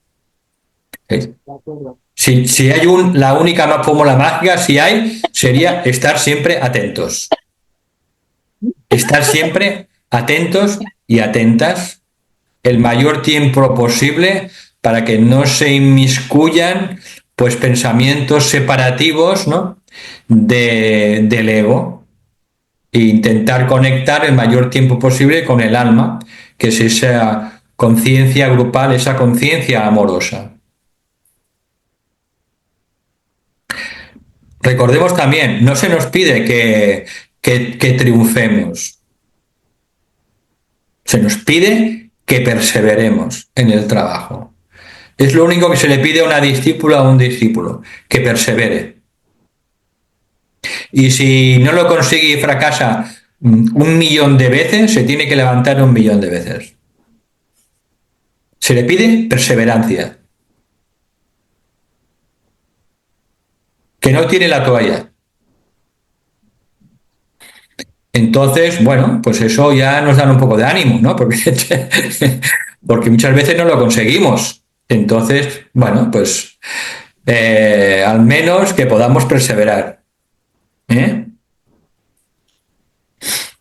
¿Sí? De acuerdo. Si hay la única fórmula mágica, si hay, sería estar siempre atentos. Estar siempre atentos y atentas el mayor tiempo posible para que no se inmiscuyan pues pensamientos separativos, ¿no?, del ego, e intentar conectar el mayor tiempo posible con el alma, que es esa conciencia grupal, esa conciencia amorosa. Recordemos también, no se nos pide que triunfemos. Se nos pide que perseveremos en el trabajo. Es lo único que se le pide a una discípula o a un discípulo, que persevere. Y si no lo consigue y fracasa 1.000.000 de veces, se tiene que levantar 1.000.000 de veces. Se le pide perseverancia. Que no tiene la toalla. Entonces, bueno, pues eso ya nos da un poco de ánimo, ¿no? Porque muchas veces no lo conseguimos. Entonces, bueno, pues al menos que podamos perseverar.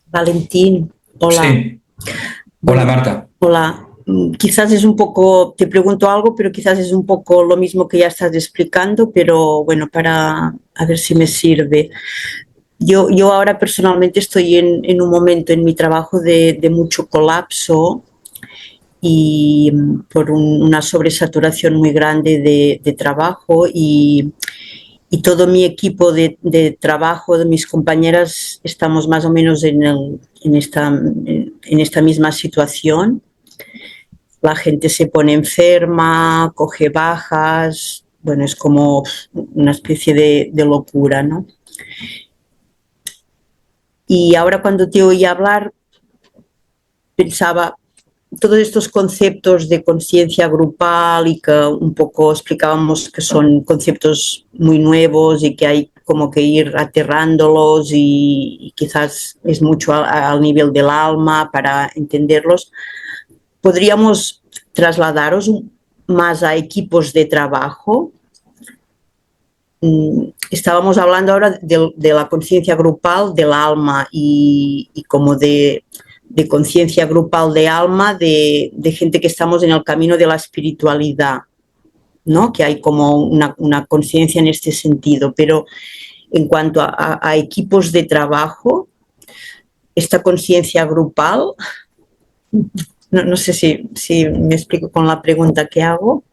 Valentín, hola. Sí. Hola, Marta. Hola. Quizás es un poco, te pregunto algo, pero quizás es un poco lo mismo que ya estás explicando, pero bueno, para a ver si me sirve. Yo ahora personalmente estoy en un momento en mi trabajo de mucho colapso y por una sobresaturación muy grande de trabajo y todo mi equipo de trabajo, de mis compañeras, estamos más o menos en esta misma situación. La gente se pone enferma, coge bajas, bueno, es como una especie de locura, ¿no? Y ahora cuando te oí hablar, pensaba todos estos conceptos de conciencia grupal y que un poco explicábamos que son conceptos muy nuevos y que hay como que ir aterrándolos y quizás es mucho al nivel del alma para entenderlos. ¿Podríamos trasladaros más a equipos de trabajo? Estábamos hablando ahora de la conciencia grupal del alma y como de conciencia grupal de alma de gente que estamos en el camino de la espiritualidad, ¿no? Que hay como una conciencia en este sentido, pero en cuanto a equipos de trabajo, esta conciencia grupal, no sé si me explico con la pregunta que hago.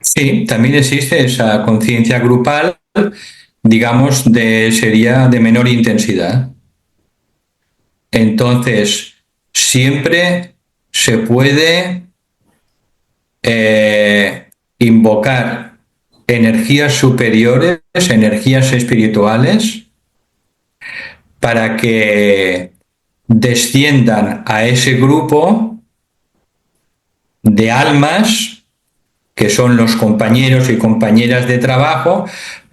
Sí, también existe esa conciencia grupal, digamos, sería de menor intensidad. Entonces, siempre se puede invocar energías superiores, energías espirituales, para que desciendan a ese grupo de almas, que son los compañeros y compañeras de trabajo,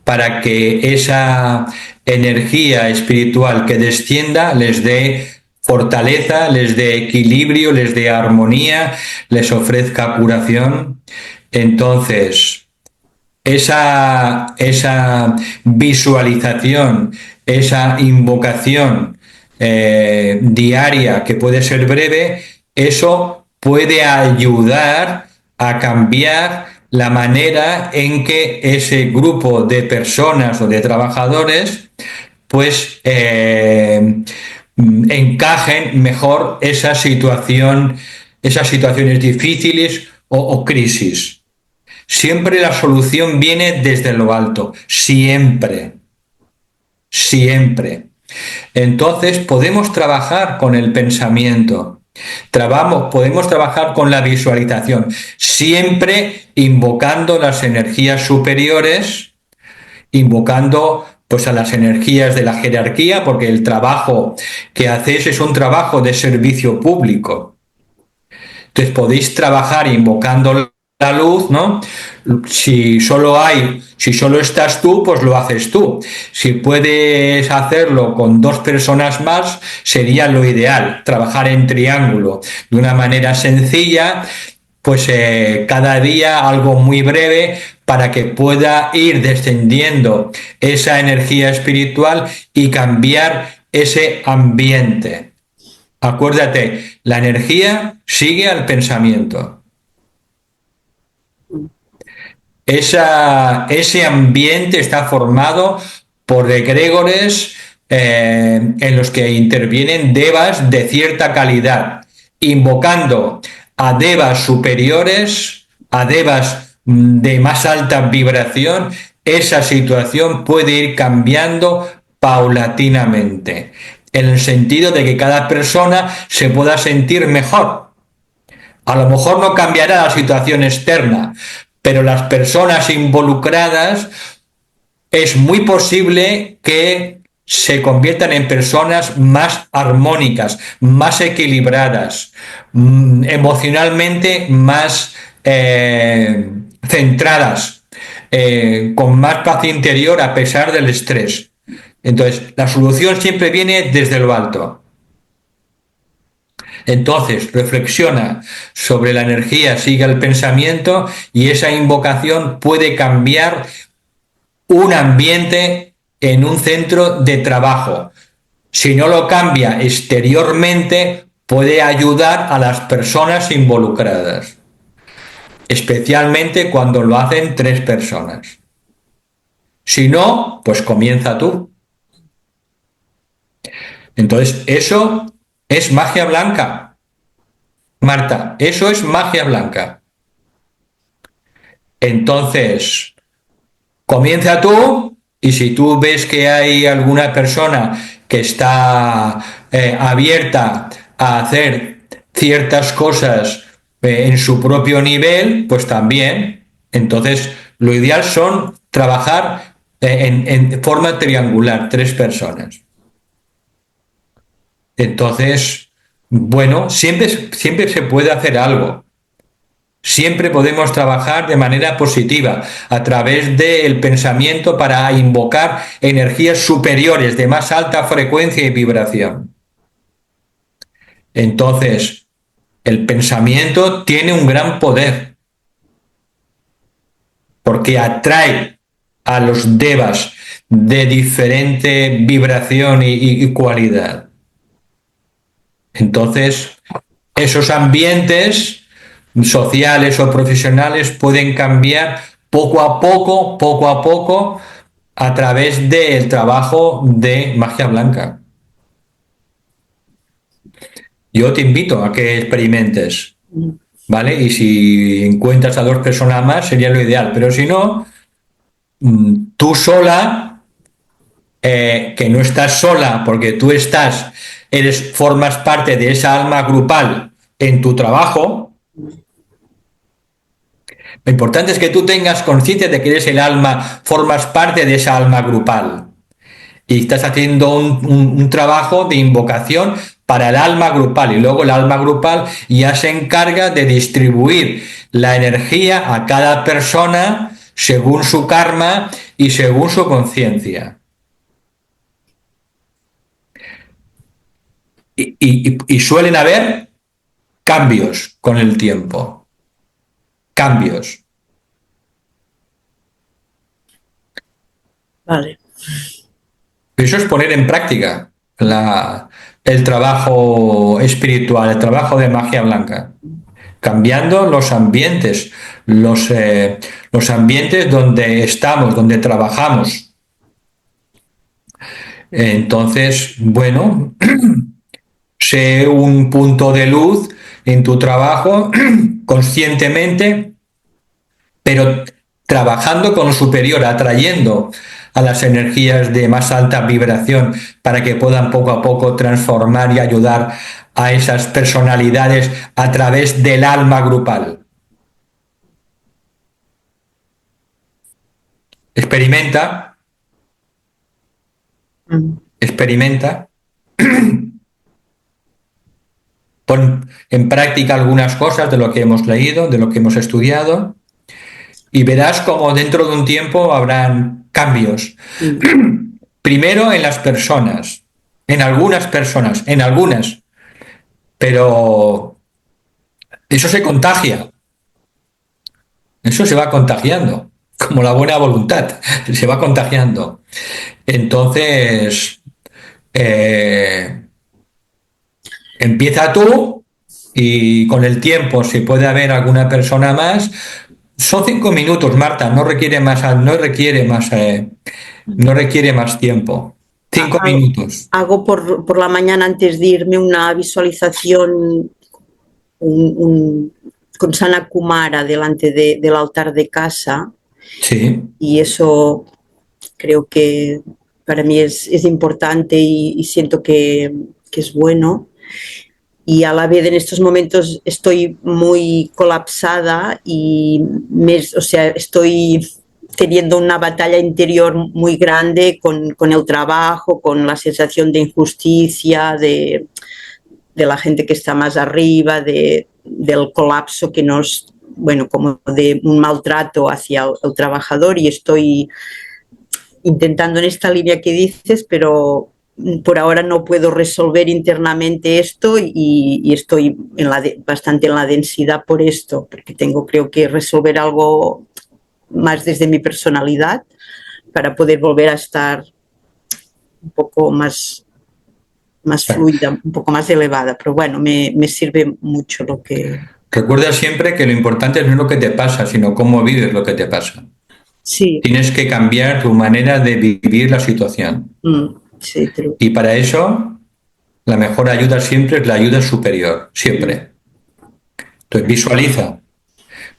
para que esa energía espiritual que descienda les dé fortaleza, les dé equilibrio, les dé armonía, les ofrezca curación. Entonces, esa visualización, esa invocación diaria, que puede ser breve, eso puede ayudar a cambiar la manera en que ese grupo de personas o de trabajadores pues encajen mejor esas situaciones difíciles o crisis. Siempre la solución viene desde lo alto, siempre, siempre. Entonces podemos trabajar con el pensamiento, Podemos trabajar con la visualización, siempre invocando las energías superiores, invocando pues a las energías de la jerarquía, porque el trabajo que hacéis es un trabajo de servicio público. Entonces podéis trabajar invocando la luz, ¿no? Si solo estás tú, pues lo haces tú. Si puedes hacerlo con 2 personas más, sería lo ideal, trabajar en triángulo de una manera sencilla, pues cada día algo muy breve para que pueda ir descendiendo esa energía espiritual y cambiar ese ambiente. Acuérdate, la energía sigue al pensamiento. Ese ambiente está formado por egregores en los que intervienen devas de cierta calidad, invocando a devas superiores, a devas de más alta vibración. Esa situación puede ir cambiando paulatinamente, en el sentido de que cada persona se pueda sentir mejor. A lo mejor no cambiará la situación externa, pero las personas involucradas es muy posible que se conviertan en personas más armónicas, más equilibradas, emocionalmente más centradas, con más paz interior a pesar del estrés. Entonces, la solución siempre viene desde lo alto. Entonces, reflexiona sobre la energía, sigue el pensamiento y esa invocación puede cambiar un ambiente en un centro de trabajo. Si no lo cambia exteriormente, puede ayudar a las personas involucradas, especialmente cuando lo hacen 3 personas. Si no, pues comienza tú. Entonces, eso es magia blanca, Marta, eso es magia blanca. Entonces, comienza tú, y si tú ves que hay alguna persona que está abierta a hacer ciertas cosas en su propio nivel, pues también. Entonces, lo ideal son trabajar en forma triangular, 3 personas. Entonces, bueno, siempre se puede hacer algo. Siempre podemos trabajar de manera positiva a través del pensamiento para invocar energías superiores de más alta frecuencia y vibración. Entonces, el pensamiento tiene un gran poder porque atrae a los devas de diferente vibración y cualidad. Entonces, esos ambientes sociales o profesionales pueden cambiar poco a poco, a través del trabajo de magia blanca. Yo te invito a que experimentes, ¿vale? Y si encuentras a 2 personas más, sería lo ideal. Pero si no, tú sola, que no estás sola porque tú formas parte de esa alma grupal en tu trabajo. Lo importante es que tú tengas conciencia de que eres el alma, formas parte de esa alma grupal y estás haciendo un trabajo de invocación para el alma grupal, y luego el alma grupal ya se encarga de distribuir la energía a cada persona según su karma y según su conciencia. Y suelen haber cambios con el tiempo. Cambios. Vale. Eso es poner en práctica el trabajo espiritual, el trabajo de magia blanca. Cambiando los ambientes, los ambientes donde estamos, donde trabajamos. Entonces, bueno, sé un punto de luz en tu trabajo conscientemente, pero trabajando con lo superior, atrayendo a las energías de más alta vibración para que puedan poco a poco transformar y ayudar a esas personalidades a través del alma grupal. Experimenta, experimenta, pon en práctica algunas cosas de lo que hemos leído, de lo que hemos estudiado, y verás como dentro de un tiempo habrán cambios. Primero en las personas, en algunas, pero eso se contagia, eso se va contagiando, como la buena voluntad, se va contagiando. Entonces, empieza tú y con el tiempo, si puede haber alguna persona más, son 5 minutos, Marta, no requiere más tiempo. 5 minutos. Hago por la mañana antes de irme una visualización con Sana Kumara delante del altar de casa, Sí. y eso creo que para mí es importante y siento que es bueno. Y a la vez en estos momentos estoy muy colapsada y o sea, estoy teniendo una batalla interior muy grande con el trabajo, con la sensación de injusticia, de la gente que está más arriba, del colapso que nos, bueno, como de un maltrato hacia el trabajador, y estoy intentando en esta línea que dices, pero por ahora no puedo resolver internamente esto y estoy bastante en la densidad por esto, porque tengo, creo que, resolver algo más desde mi personalidad para poder volver a estar un poco más fluida, un poco más elevada. Pero bueno, me sirve mucho lo que... Recuerda siempre que lo importante no es lo que te pasa, sino cómo vives lo que te pasa. Sí. Tienes que cambiar tu manera de vivir la situación. Sí, Y para eso, la mejor ayuda siempre es la ayuda superior, siempre. Entonces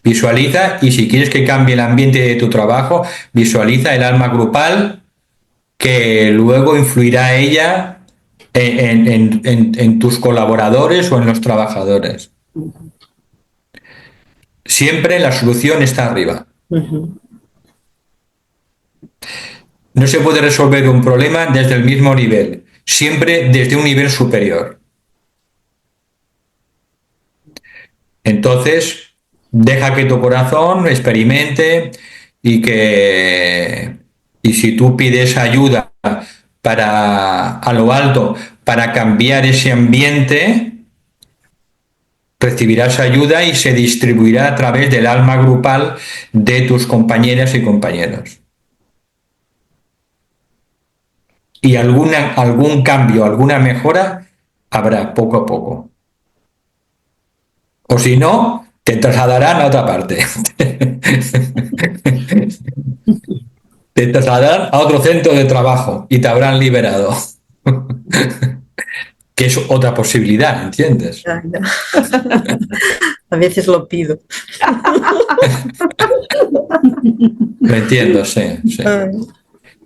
visualiza y si quieres que cambie el ambiente de tu trabajo, visualiza el alma grupal que luego influirá ella en tus colaboradores o en los trabajadores. Siempre la solución está arriba. No se puede resolver un problema desde el mismo nivel, siempre desde un nivel superior. Entonces, deja que tu corazón experimente y si tú pides ayuda a lo alto para cambiar ese ambiente, recibirás ayuda y se distribuirá a través del alma grupal de tus compañeras y compañeros. Y algún cambio, alguna mejora habrá poco a poco. O si no, te trasladarán a otra parte. Te trasladarán a otro centro de trabajo y te habrán liberado. Que es otra posibilidad, ¿entiendes? A veces lo pido. Lo entiendo, sí, sí.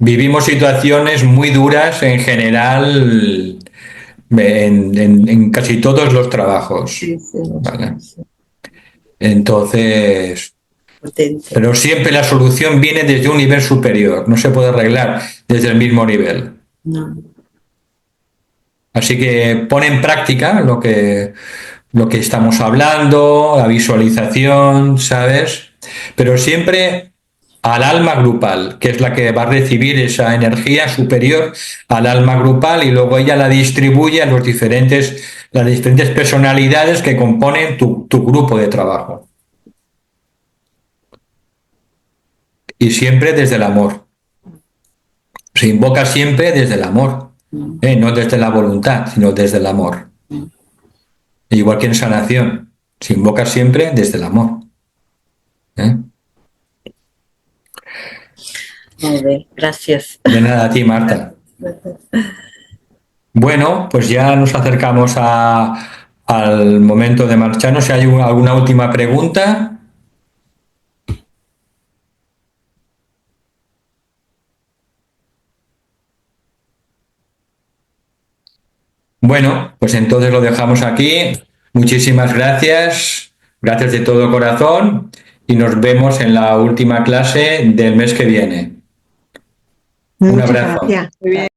Vivimos situaciones muy duras en general en casi todos los trabajos. Sí, sí, ¿Vale? sí. Entonces, Potente. pero siempre la solución viene desde un nivel superior, no se puede arreglar desde el mismo nivel. No. Así que pon en práctica lo que estamos hablando, la visualización, ¿sabes? Pero siempre al alma grupal, que es la que va a recibir esa energía superior al alma grupal y luego ella la distribuye a las diferentes personalidades que componen tu grupo de trabajo. Y siempre desde el amor. Se invoca siempre desde el amor, no desde la voluntad, sino desde el amor. Igual que en sanación, se invoca siempre desde el amor. Muy bien, gracias. De nada a ti, Marta. Bueno, pues ya nos acercamos al momento de marcharnos. Si hay alguna última pregunta. Bueno, pues entonces lo dejamos aquí. Muchísimas gracias, gracias de todo corazón y nos vemos en la última clase del mes que viene. Un Muchas abrazo. gracias. Muy bien.